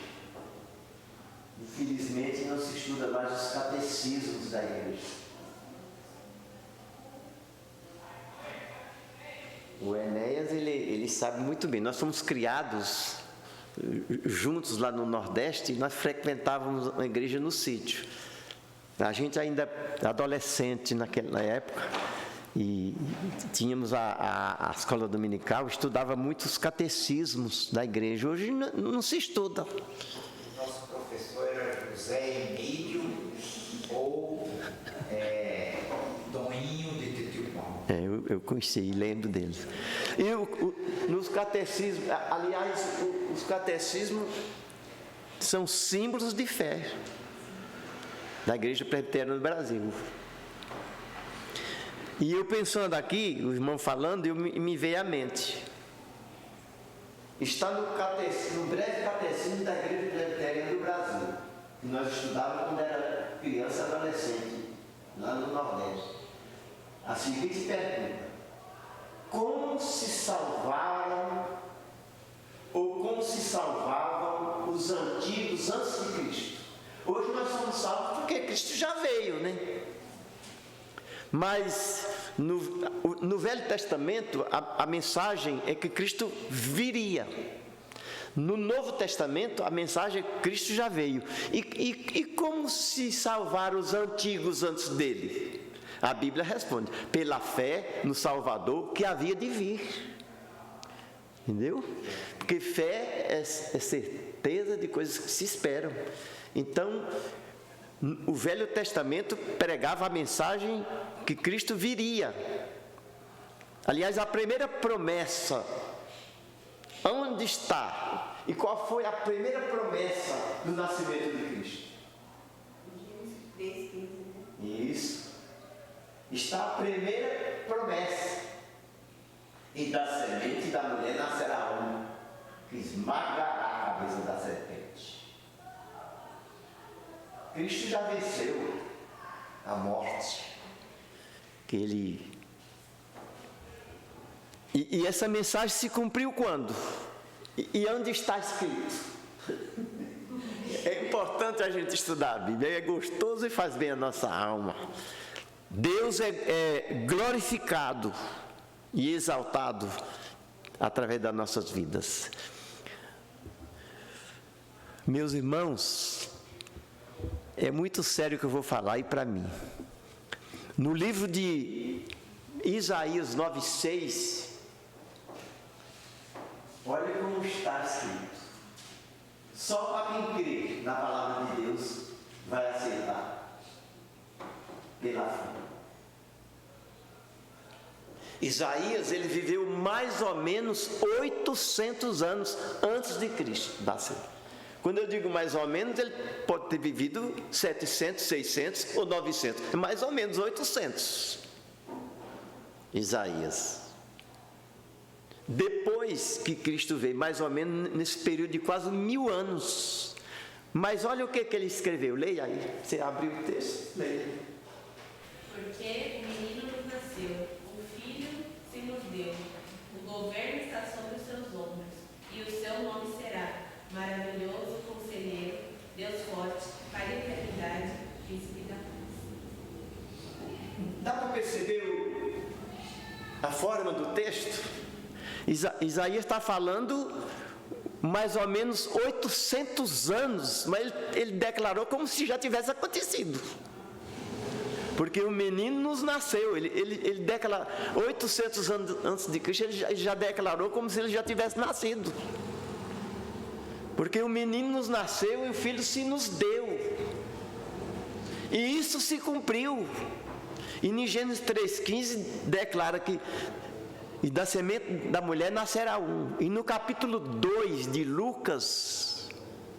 infelizmente, não se estuda mais os catecismos da igreja. eles sabem muito bem. Nós fomos criados juntos lá no Nordeste, e nós frequentávamos uma igreja no sítio. A gente ainda adolescente naquela época, e tínhamos a escola dominical, estudava muitos catecismos da igreja. Hoje não se estuda. Nosso professor era José Emílio ou Doninho de Tetiuão. Eu conheci e lembro dele. E nos catecismos, aliás, os catecismos são símbolos de fé da Igreja Presbiteriana do Brasil. E eu pensando aqui, o irmão falando, me veio à mente. Está no breve catecismo da Igreja Presbiteriana do Brasil, que nós estudávamos quando era criança e adolescente, lá no Nordeste. A seguinte pergunta: como se salvaram, ou como se salvavam os antigos antes de Cristo? Hoje nós somos salvos porque Cristo já veio, né? Mas no Velho Testamento a mensagem é que Cristo viria. No Novo Testamento a mensagem é que Cristo já veio. E como se salvaram os antigos antes dele? A Bíblia responde: pela fé no Salvador que havia de vir. Entendeu? Porque fé é certeza de coisas que se esperam. Então, o Velho Testamento pregava a mensagem que Cristo viria. Aliás, a primeira promessa, onde está? E qual foi a primeira promessa do nascimento de Cristo? Isso. Está a primeira promessa. E da semente da mulher nascerá um que esmagará a cabeça da serpente. Cristo já venceu a morte. E essa mensagem se cumpriu quando? E onde está escrito? É importante a gente estudar a Bíblia, é gostoso e faz bem a nossa alma. Deus é glorificado e exaltado através das nossas vidas. Meus irmãos, é muito sério o que eu vou falar e para mim. No livro de Isaías 9:6, olha como está escrito: só para quem crê na palavra de Deus vai aceitar pela fé. Isaías, ele viveu mais ou menos 800 anos antes de Cristo nascer. Quando eu digo mais ou menos, ele pode ter vivido 700, 600 ou 900. Mais ou menos 800. Isaías. Depois que Cristo veio, mais ou menos nesse período de quase 1000 anos. Mas olha o que ele escreveu. Leia aí. Você abriu o texto? Leia. Porque o menino nos nasceu, o filho se nos deu. O governo está sobre os seus ombros. E o seu nome será Maravilhoso Conselheiro, Deus Forte, Pai da Eternidade, Príncipe da Paz. Dá para perceber a forma do texto? Isaías está falando mais ou menos 800 anos, mas ele declarou como se já tivesse acontecido. Porque o menino nos nasceu, ele declarou, 800 anos antes de Cristo, ele já declarou como se ele já tivesse nascido. Porque o menino nos nasceu e o filho se nos deu. E isso se cumpriu. E em Gênesis 3,15 declara que e da semente da mulher nascerá um. E no capítulo 2 de Lucas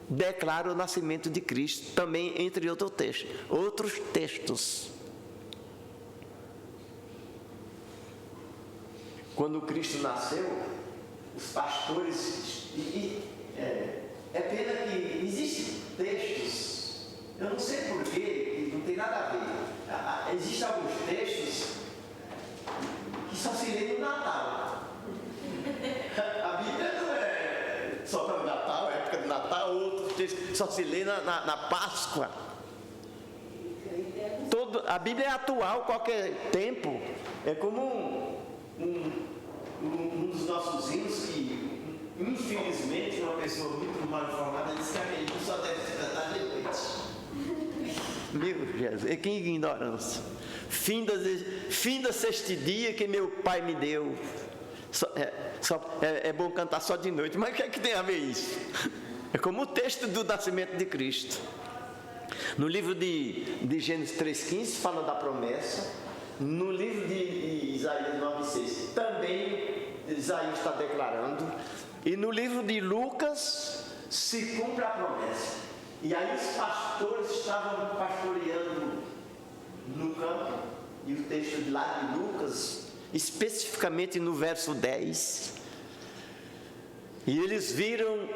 declara o nascimento de Cristo, também entre outros textos. Quando Cristo nasceu, os pastores... É pena que existem textos, eu não sei porquê, não tem nada a ver. Existem alguns textos que só se lê no Natal. A Bíblia não é só para o Natal, é época do Natal, outros textos só se lê na Páscoa. A Bíblia é atual, qualquer tempo. É como um dos nossos hinos pessoa muito mal informada diz que a religião só deve se tratar de noite. Meu Jesus, que ignorância. Fim da sexto dia que meu pai me deu. É bom cantar só de noite, mas o que é que tem a ver isso? É como o texto do nascimento de Cristo. No livro de Gênesis 3,15 fala da promessa. No livro de Isaías 9,6 também Isaías está declarando. E no livro de Lucas se cumpre a promessa. E aí os pastores estavam pastoreando no campo. E o texto de lá de Lucas, especificamente no verso 10. E eles viram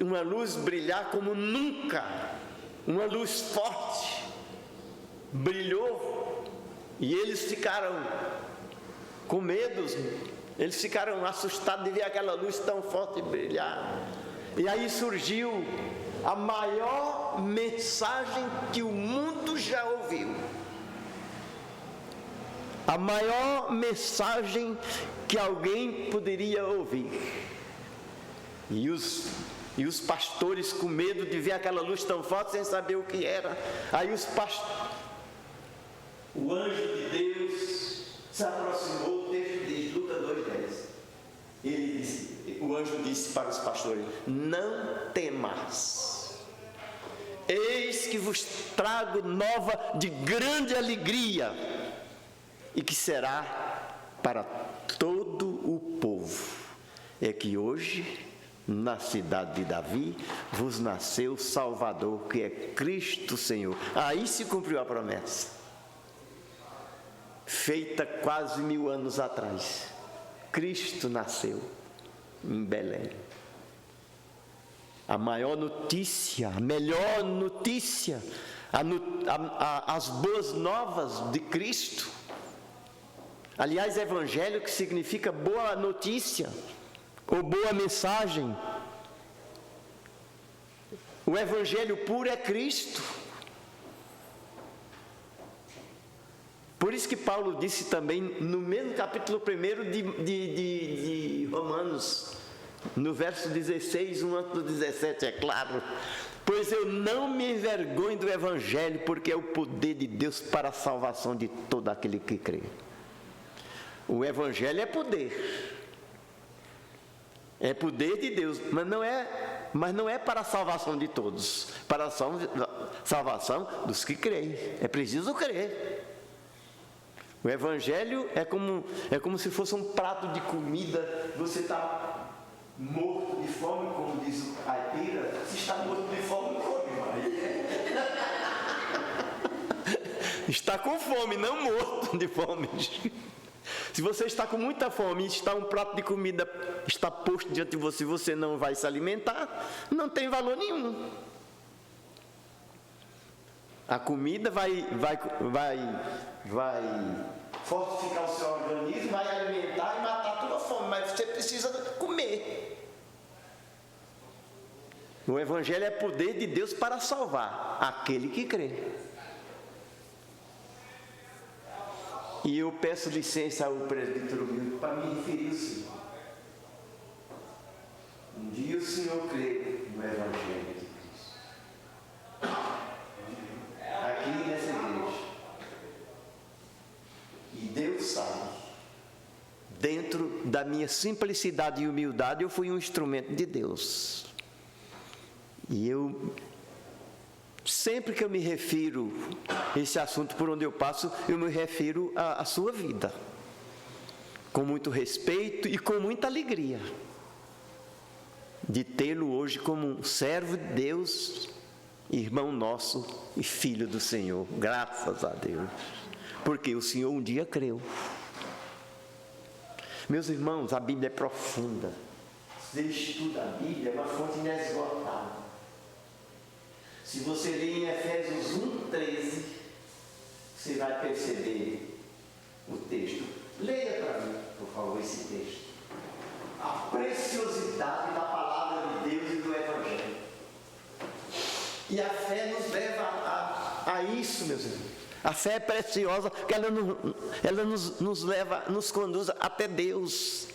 uma luz brilhar como nunca. Uma luz forte. Brilhou. E eles ficaram com medo. Eles ficaram assustados de ver aquela luz tão forte brilhar. E aí surgiu a maior mensagem que o mundo já ouviu. A maior mensagem que alguém poderia ouvir. E os pastores com medo de ver aquela luz tão forte sem saber o que era. Aí o anjo de Deus se aproximou, o texto diz, Lucas 2,10. O anjo disse para os pastores: não temais, eis que vos trago nova de grande alegria, e que será para todo o povo. É que hoje, na cidade de Davi, vos nasceu Salvador, que é Cristo Senhor. Aí se cumpriu a promessa, feita quase 1000 anos atrás. Cristo nasceu em Belém. A maior notícia, a melhor notícia, as boas novas de Cristo. Aliás, evangelho que significa boa notícia ou boa mensagem. O evangelho puro é Cristo. Por isso que Paulo disse também no mesmo capítulo 1 de Romanos, no verso 16, 1 antes do 17, é claro: pois eu não me envergonho do evangelho, porque é o poder de Deus para a salvação de todo aquele que crê. O evangelho é poder. É poder de Deus, mas não é para a salvação de todos, para a salvação dos que creem. É preciso crer. O evangelho é como se fosse um prato de comida. Você está morto de fome, como diz o caipira. Se está morto de fome, come mais. Está com fome, não morto de fome. Se você está com muita fome e está um prato de comida está posto diante de você, você não vai se alimentar, não tem valor nenhum. A comida vai fortificar o seu organismo, vai alimentar e matar a tua fome, mas você precisa comer. O evangelho é poder de Deus para salvar aquele que crê. E eu peço licença ao presbítero Milton para me referir ao Senhor. Um dia o Senhor crê no evangelho de Cristo. Aqui nessa igreja. E Deus sabe, dentro da minha simplicidade e humildade, eu fui um instrumento de Deus. E sempre que eu me refiro a esse assunto por onde eu passo, eu me refiro à sua vida, com muito respeito e com muita alegria, de tê-lo hoje como um servo de Deus, irmão nosso e filho do Senhor, graças a Deus, porque o Senhor um dia creu. Meus irmãos, a Bíblia é profunda. Você estuda a Bíblia, é uma fonte inesgotável. Se você ler em Efésios 1:13, você vai perceber o texto. Leia para mim, por favor, esse texto. A preciosidade da palavra de Deus e do Evangelho. E a fé nos leva a isso, meus irmãos. A fé é preciosa, porque ela nos conduz até Deus.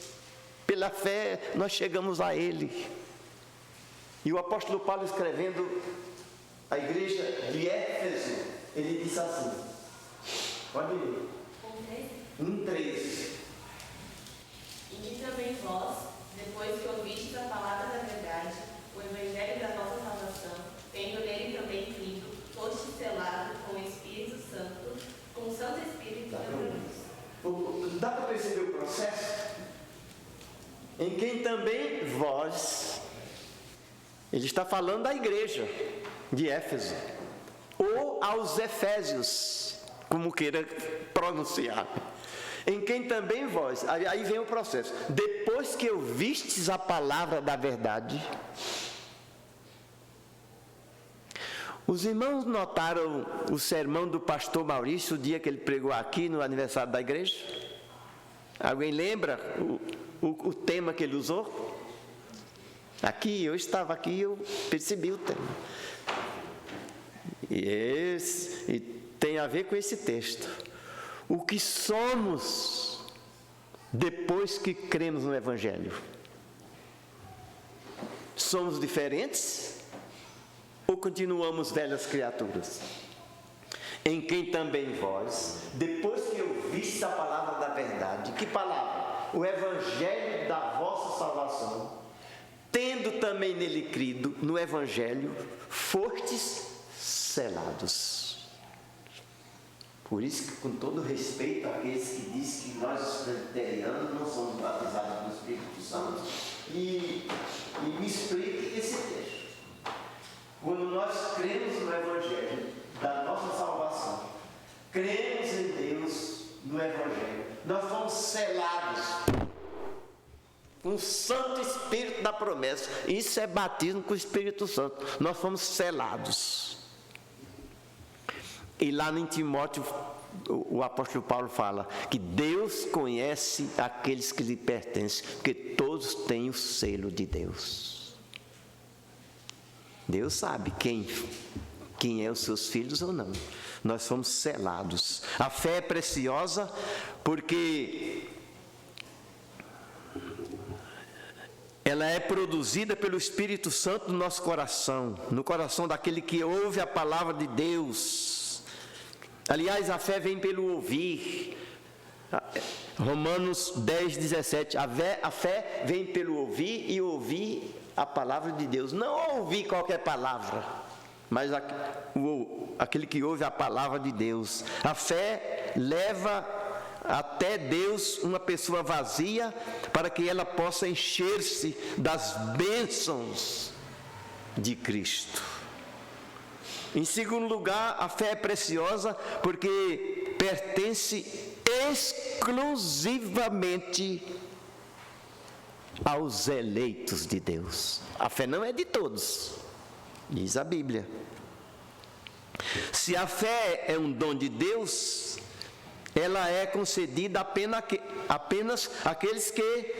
Pela fé nós chegamos a Ele. E o apóstolo Paulo, escrevendo a igreja de Éfeso, ele disse assim, pode ler, 1:3. E que também vós, depois que ouvistes a palavra da verdade, o evangelho da vossa salvação, tendo nele também crido, foste selado com o Espírito Santo, com o Santo Espírito da promessa. Dá para perceber o processo? Em quem também vós, ele está falando da igreja de Éfeso, ou aos Efésios, como queira pronunciar. Em quem também vós, aí vem o processo. Depois que ouvistes a palavra da verdade, os irmãos notaram o sermão do pastor Maurício, o dia que ele pregou aqui no aniversário da igreja? Alguém lembra o tema que ele usou? Aqui, eu estava aqui e eu percebi o tema. E tem a ver com esse texto. O que somos depois que cremos no Evangelho? Somos diferentes ou continuamos velhas criaturas? Em quem também vós, depois que ouviste a palavra da verdade, que palavra? O Evangelho da vossa salvação, tendo também nele crido, no Evangelho, fostes selados. Por isso que, com todo respeito àqueles que dizem que nós, os presbiterianos, não somos batizados no Espírito Santo, e me explique esse texto. Quando nós cremos no Evangelho da nossa salvação, cremos em Deus no Evangelho, nós fomos selados com o Santo Espírito da promessa. Isso é batismo com o Espírito Santo. Nós fomos selados. E lá em Timóteo, o apóstolo Paulo fala que Deus conhece aqueles que lhe pertencem, porque todos têm o selo de Deus. Deus sabe quem é os seus filhos ou não. Nós somos selados. A fé é preciosa porque ela é produzida pelo Espírito Santo no nosso coração, no coração daquele que ouve a palavra de Deus. Aliás, a fé vem pelo ouvir. Romanos 10:17. A fé vem pelo ouvir e ouvir a palavra de Deus. Não ouvir qualquer palavra, mas aquele que ouve a palavra de Deus. A fé leva até Deus uma pessoa vazia, para que ela possa encher-se das bênçãos de Cristo. Em segundo lugar, a fé é preciosa porque pertence exclusivamente aos eleitos de Deus. A fé não é de todos, diz a Bíblia. Se a fé é um dom de Deus, ela é concedida apenas àqueles que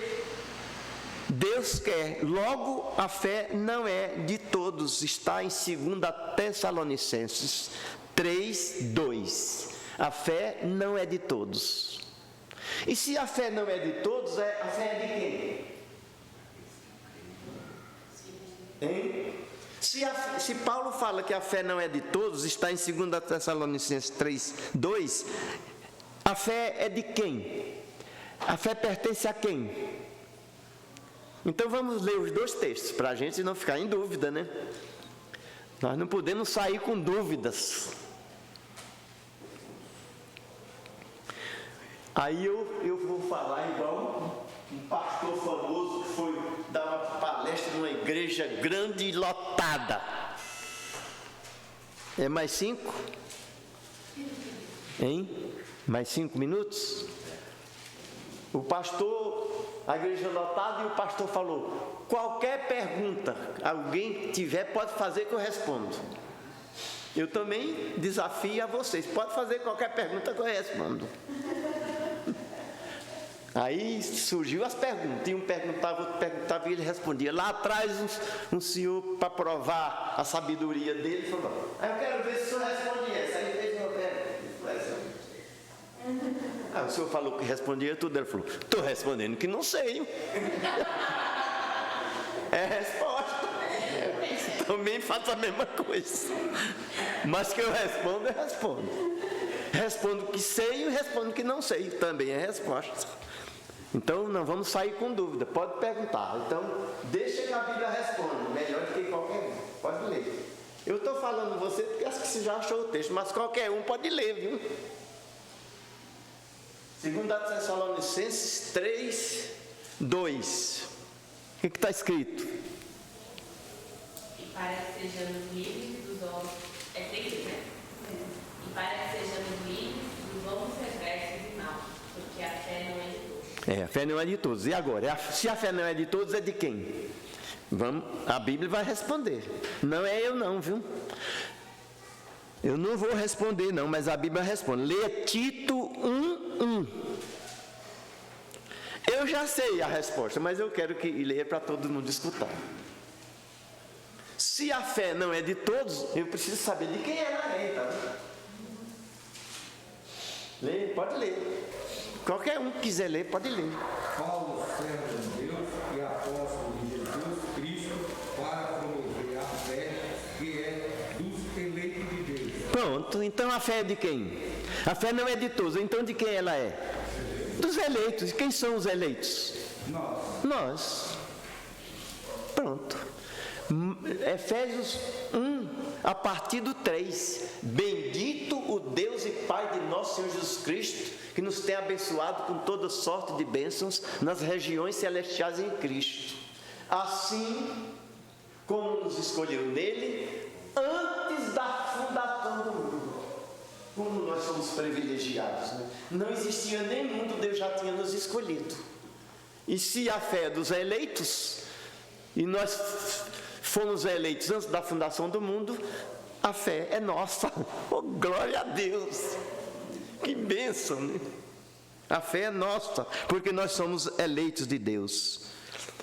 Deus quer. Logo, a fé não é de todos. Está em 2 Tessalonicenses 3:2. A fé não é de todos. E se a fé não é de todos, a fé é de quem? Hein? Se Paulo fala que a fé não é de todos, está em 2 Tessalonicenses 3:2, a fé é de quem? A fé pertence a quem? Então vamos ler os dois textos, para a gente não ficar em dúvida, né? Nós não podemos sair com dúvidas. Aí eu vou falar igual um pastor famoso que foi dar uma palestra numa igreja grande e lotada. É mais 5? Hein? Mais 5 minutos? O pastor, a igreja lotada, e o pastor falou: qualquer pergunta alguém tiver, pode fazer que eu respondo. Eu também desafio a vocês, pode fazer qualquer pergunta que eu respondo. Aí surgiu as perguntas, e um perguntava, outro perguntava, e ele respondia. Lá atrás, um senhor, para provar a sabedoria dele, falou: eu quero ver se o senhor responde essa. Aí fez uma pergunta. O senhor falou que respondia tudo. Ele falou: estou respondendo que não sei. É a resposta. também faço a mesma coisa. Mas que eu respondo, eu respondo. Respondo que sei e respondo que não sei. Também é resposta. Então não vamos sair com dúvida. Pode perguntar. Então, deixa que a Bíblia responda. Melhor do que qualquer um. Pode ler. Eu estou falando você porque acho que você já achou o texto, mas qualquer um pode ler, viu? 2 Tessalonicenses 3, 2. O que está escrito? E para que sejamos livres dos homens. É 3, né? E para que sejamos livres dos homens reversos e maus, porque a fé não é de todos. A fé não é de todos. E agora? Se a fé não é de todos, é de quem? A Bíblia vai responder. Não é eu não, viu? Eu não vou responder não, mas a Bíblia responde. Lê Tito 1:1. Eu já sei a resposta, mas eu quero que leia para todo mundo escutar. Se a fé não é de todos, eu preciso saber de quem ela é, tá? Lê, pode ler. Qualquer um que quiser ler, pode ler. Paulo, servo de Deus e apóstolo de Jesus Cristo, para promover a fé que é dos eleitos de Deus. Pronto, então a fé é de quem? A fé não é de todos, então de quem ela é? Dos eleitos. E quem são os eleitos? Nós. Pronto. Efésios 1, a partir do 3. Bendito o Deus e Pai de nosso Senhor Jesus Cristo, que nos tem abençoado com toda sorte de bênçãos nas regiões celestiais em Cristo. Assim como nos escolheu nele antes da fundação do mundo. Como nós somos privilegiados, né? Não existia nem mundo, Deus já tinha nos escolhido. E se a fé é dos eleitos, e nós fomos eleitos antes da fundação do mundo, a fé é nossa. Oh, glória a Deus! Que bênção, né? A fé é nossa, porque nós somos eleitos de Deus.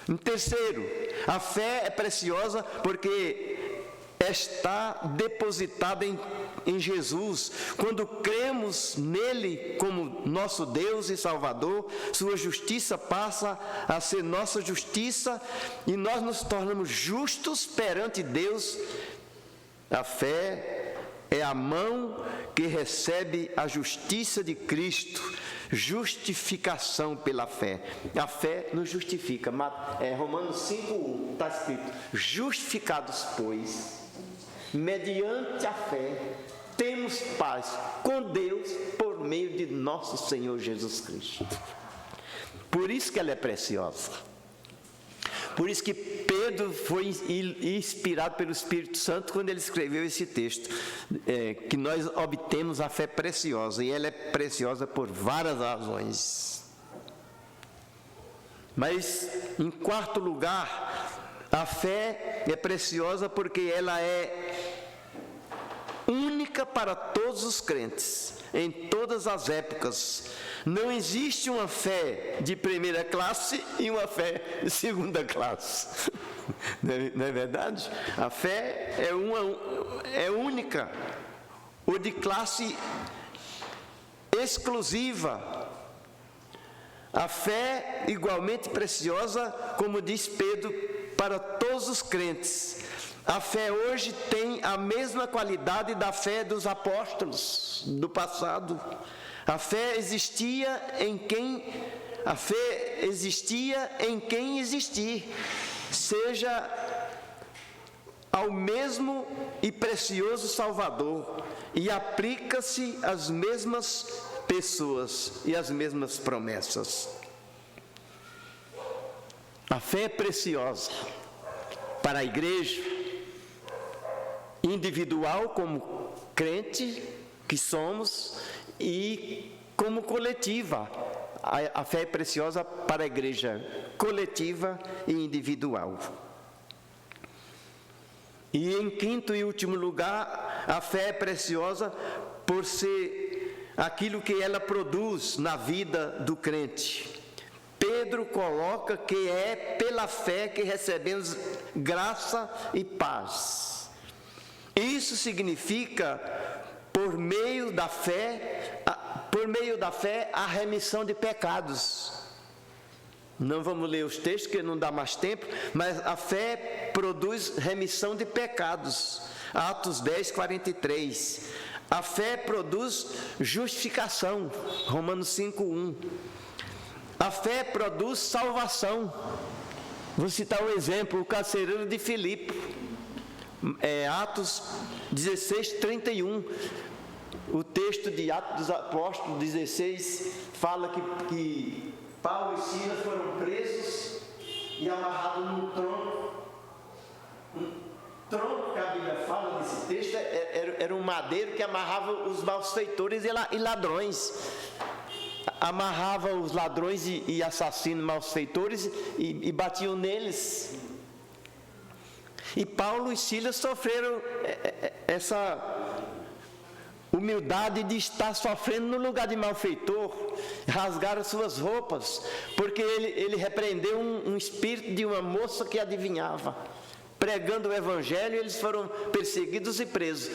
Em terceiro, a fé é preciosa porque está depositada em Jesus. Quando cremos nele como nosso Deus e Salvador, sua justiça passa a ser nossa justiça e nós nos tornamos justos perante Deus. A fé é a mão que recebe a justiça de Cristo, justificação pela fé. A fé nos justifica. Romanos 5:1 está escrito: justificados, pois, mediante a fé, temos paz com Deus por meio de nosso Senhor Jesus Cristo. Por isso que ela é preciosa. Por isso que Pedro foi inspirado pelo Espírito Santo quando ele escreveu esse texto, que nós obtemos a fé preciosa, e ela é preciosa por várias razões. Mas, em quarto lugar, a fé é preciosa porque ela é única para todos os crentes, em todas as épocas. Não existe uma fé de primeira classe e uma fé de segunda classe. Não é verdade? A fé é única, ou de classe exclusiva. A fé igualmente preciosa, como diz Pedro, para todos os crentes. A fé hoje tem a mesma qualidade da fé dos apóstolos do passado. A fé existia em quem existir, seja ao mesmo e precioso Salvador, e aplica-se às mesmas pessoas e às mesmas promessas. A fé é preciosa para a igreja individual, como crente que somos, e como coletiva. A fé é preciosa para a igreja coletiva e individual. E em quinto e último lugar, a fé é preciosa por ser aquilo que ela produz na vida do crente. Pedro coloca que é pela fé que recebemos graça e paz. Isso significa, por meio da fé, a remissão de pecados. Não vamos ler os textos, porque não dá mais tempo, mas a fé produz remissão de pecados. Atos 10, 43. A fé produz justificação. Romanos 5, 1. A fé produz salvação. Vou citar um exemplo, o carcereiro de Filipe. Atos 16, 31. O texto de Atos dos Apóstolos 16 fala que Paulo e Silas foram presos e amarrados num tronco. Um tronco que a Bíblia fala nesse texto era um madeiro que amarrava os malfeitores e ladrões. Amarrava os ladrões e assassinos malfeitores e batiam neles. E Paulo e Silas sofreram essa humildade de estar sofrendo no lugar de malfeitor, rasgaram suas roupas, porque ele repreendeu um espírito de uma moça que adivinhava. Pregando o evangelho, eles foram perseguidos e presos.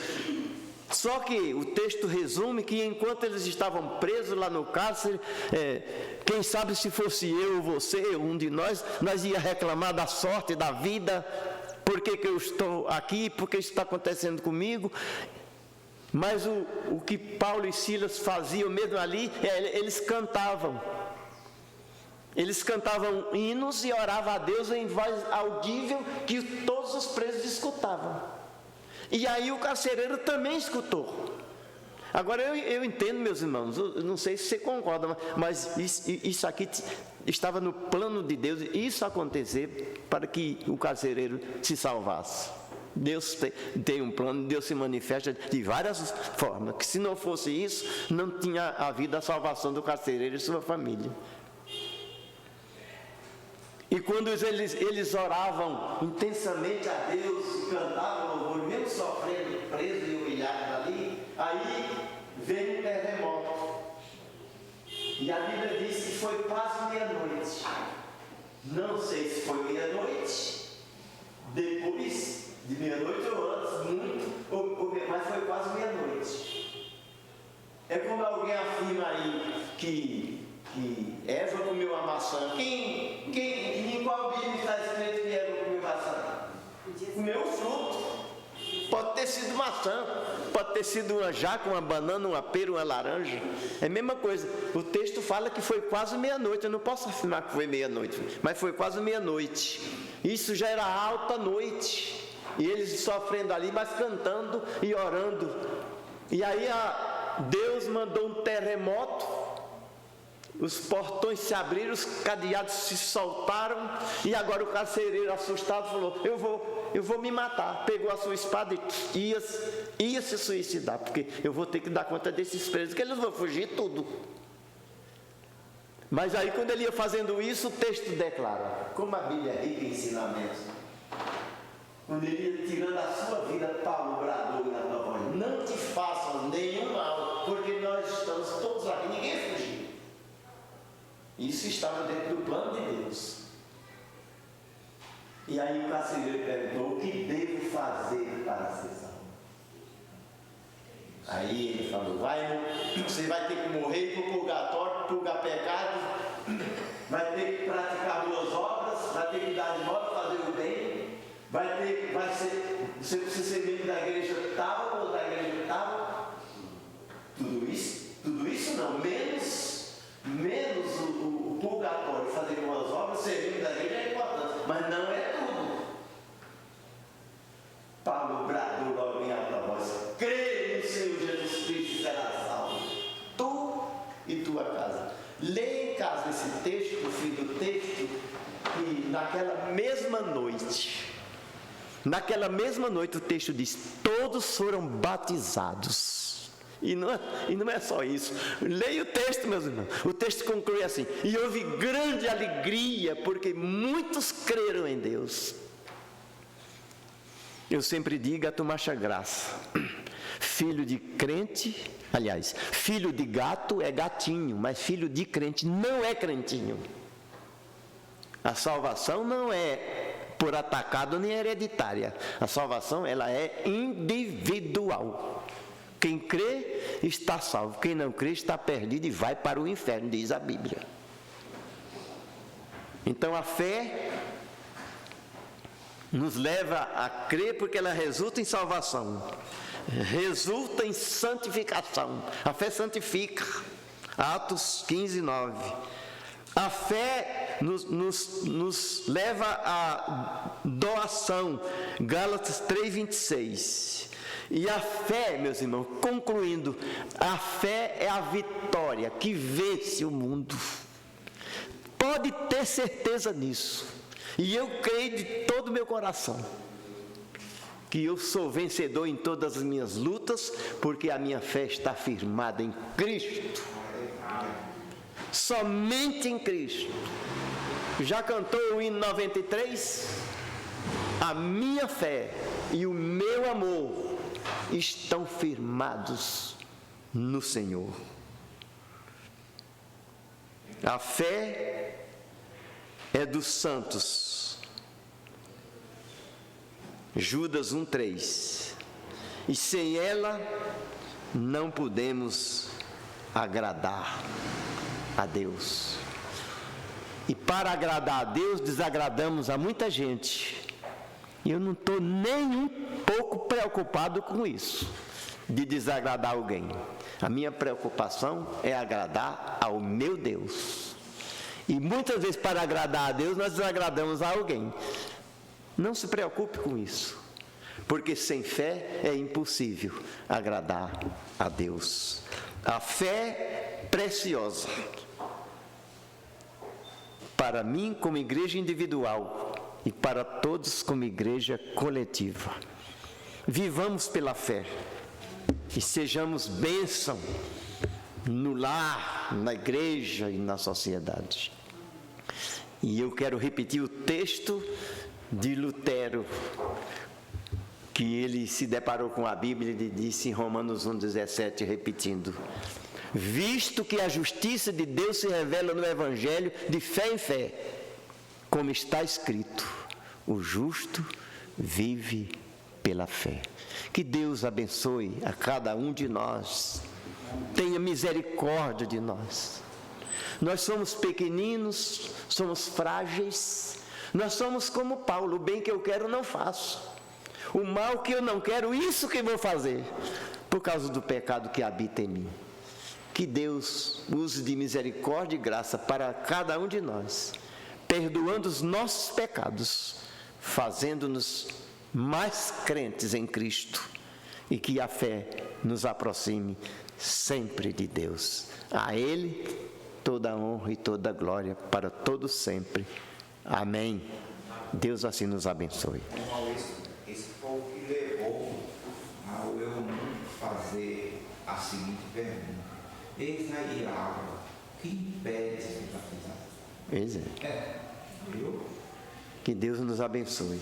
Só que o texto resume que enquanto eles estavam presos lá no cárcere, quem sabe se fosse eu ou você, um de nós ia reclamar da sorte, da vida, por que eu estou aqui, por que isso está acontecendo comigo. Mas o que Paulo e Silas faziam mesmo ali, eles cantavam. Eles cantavam hinos e oravam a Deus em voz audível que todos os presos escutavam. E aí o carcereiro também escutou. Agora eu entendo, meus irmãos, eu não sei se você concorda, mas isso aqui estava no plano de Deus, isso acontecer para que o carcereiro se salvasse. Deus tem um plano, Deus se manifesta de várias formas, que se não fosse isso, não tinha havido a salvação do carcereiro e sua família. E quando eles oravam intensamente a Deus, cantavam louvor, mesmo sofrendo, preso e humilhado ali, aí veio um terremoto. E a Bíblia diz que foi quase meia-noite. Não sei se foi meia-noite, depois de meia-noite ou antes, muito, mas foi quase meia-noite. É como alguém afirma aí que Eva comeu a maçã. Em qual Bíblia está escrito que Eva comeu maçã? Comeu o fruto. Pode ter sido maçã, pode ter sido uma jaca, uma banana, uma pera, uma laranja. É a mesma coisa. O texto fala que foi quase meia-noite. Eu não posso afirmar que foi meia-noite, mas foi quase meia-noite. Isso já era alta noite. E eles sofrendo ali, mas cantando e orando. E aí Deus mandou um terremoto. Os portões se abriram, os cadeados se soltaram. E agora o carcereiro assustado falou: eu vou me matar. Pegou a sua espada e ia se suicidar, porque eu vou ter que dar conta desses presos, que eles vão fugir tudo. Mas aí quando ele ia fazendo isso, o texto declara, como a Bíblia é rica em ensinamentos, quando ele ia tirando a sua vida, Paulo bradou na tua voz: não te façam nenhum mal, porque nós estamos todos aqui, ninguém fugiu. Isso estava dentro do plano de Deus. E aí o carcereiro perguntou: o que devo fazer para ser salvo? Aí ele falou: você vai ter que morrer para o purgatório, purgar pecado, vai ter que praticar boas obras, vai ter que dar de modo, fazer o bem, você precisa ser membro da igreja tal ou da igreja tal. Tudo isso não, menos o purgatório, fazer boas obras, ser membro da igreja é importante, mas não é tudo. Paulo bradou logo em alta voz: crê no Senhor Jesus Cristo e será salvo, tu e tua casa. Leia em casa esse texto, o fim do texto, e naquela mesma noite o texto diz: todos foram batizados. E não é só isso. Leia o texto, meus irmãos. O texto conclui assim: e houve grande alegria, porque muitos creram em Deus. Eu sempre digo a tu acha graça. Filho de crente, aliás, filho de gato é gatinho, mas filho de crente não é crentinho. A salvação não é por atacado nem hereditária. A salvação, ela é individual. Quem crê está salvo, quem não crê está perdido e vai para o inferno, diz a Bíblia. Então a fé nos leva a crer porque ela resulta em salvação, resulta em santificação. A fé santifica. Atos 15, 9. A fé nos leva à doação. Gálatas 3, 26. E a fé, meus irmãos, concluindo, a fé é a vitória que vence o mundo. Pode ter certeza disso. E eu creio de todo o meu coração que eu sou vencedor em todas as minhas lutas, porque a minha fé está firmada em Cristo. Somente em Cristo. Já cantou o hino 93? A minha fé e o meu amor estão firmados no Senhor. A fé é dos santos. Judas 1:3. E sem ela não podemos agradar a Deus. E para agradar a Deus, desagradamos a muita gente. E eu não estou nem um pouco preocupado com isso, de desagradar alguém. A minha preocupação é agradar ao meu Deus. E muitas vezes, para agradar a Deus, nós desagradamos a alguém. Não se preocupe com isso, porque sem fé é impossível agradar a Deus. A fé é preciosa para mim como igreja individual e para todos como igreja coletiva. Vivamos pela fé e sejamos bênção no lar, na igreja e na sociedade. E eu quero repetir o texto de Lutero, que ele se deparou com a Bíblia e disse em Romanos 1,17, repetindo: visto que a justiça de Deus se revela no Evangelho de fé em fé, como está escrito, o justo vive pela fé. Que Deus abençoe a cada um de nós, tenha misericórdia de nós. Nós somos pequeninos, somos frágeis, nós somos como Paulo: o bem que eu quero não faço, o mal que eu não quero, isso que vou fazer, por causa do pecado que habita em mim. Que Deus use de misericórdia e graça para cada um de nós, perdoando os nossos pecados, fazendo-nos mais crentes em Cristo, e que a fé nos aproxime sempre de Deus. A Ele toda a honra e toda a glória para todos sempre. Amém. Deus assim nos abençoe. Esse foi o que levou ao eunuco fazer a seguinte pergunta: eis aí a água, que impede de batizar? Pois é. Viu? Que Deus nos abençoe.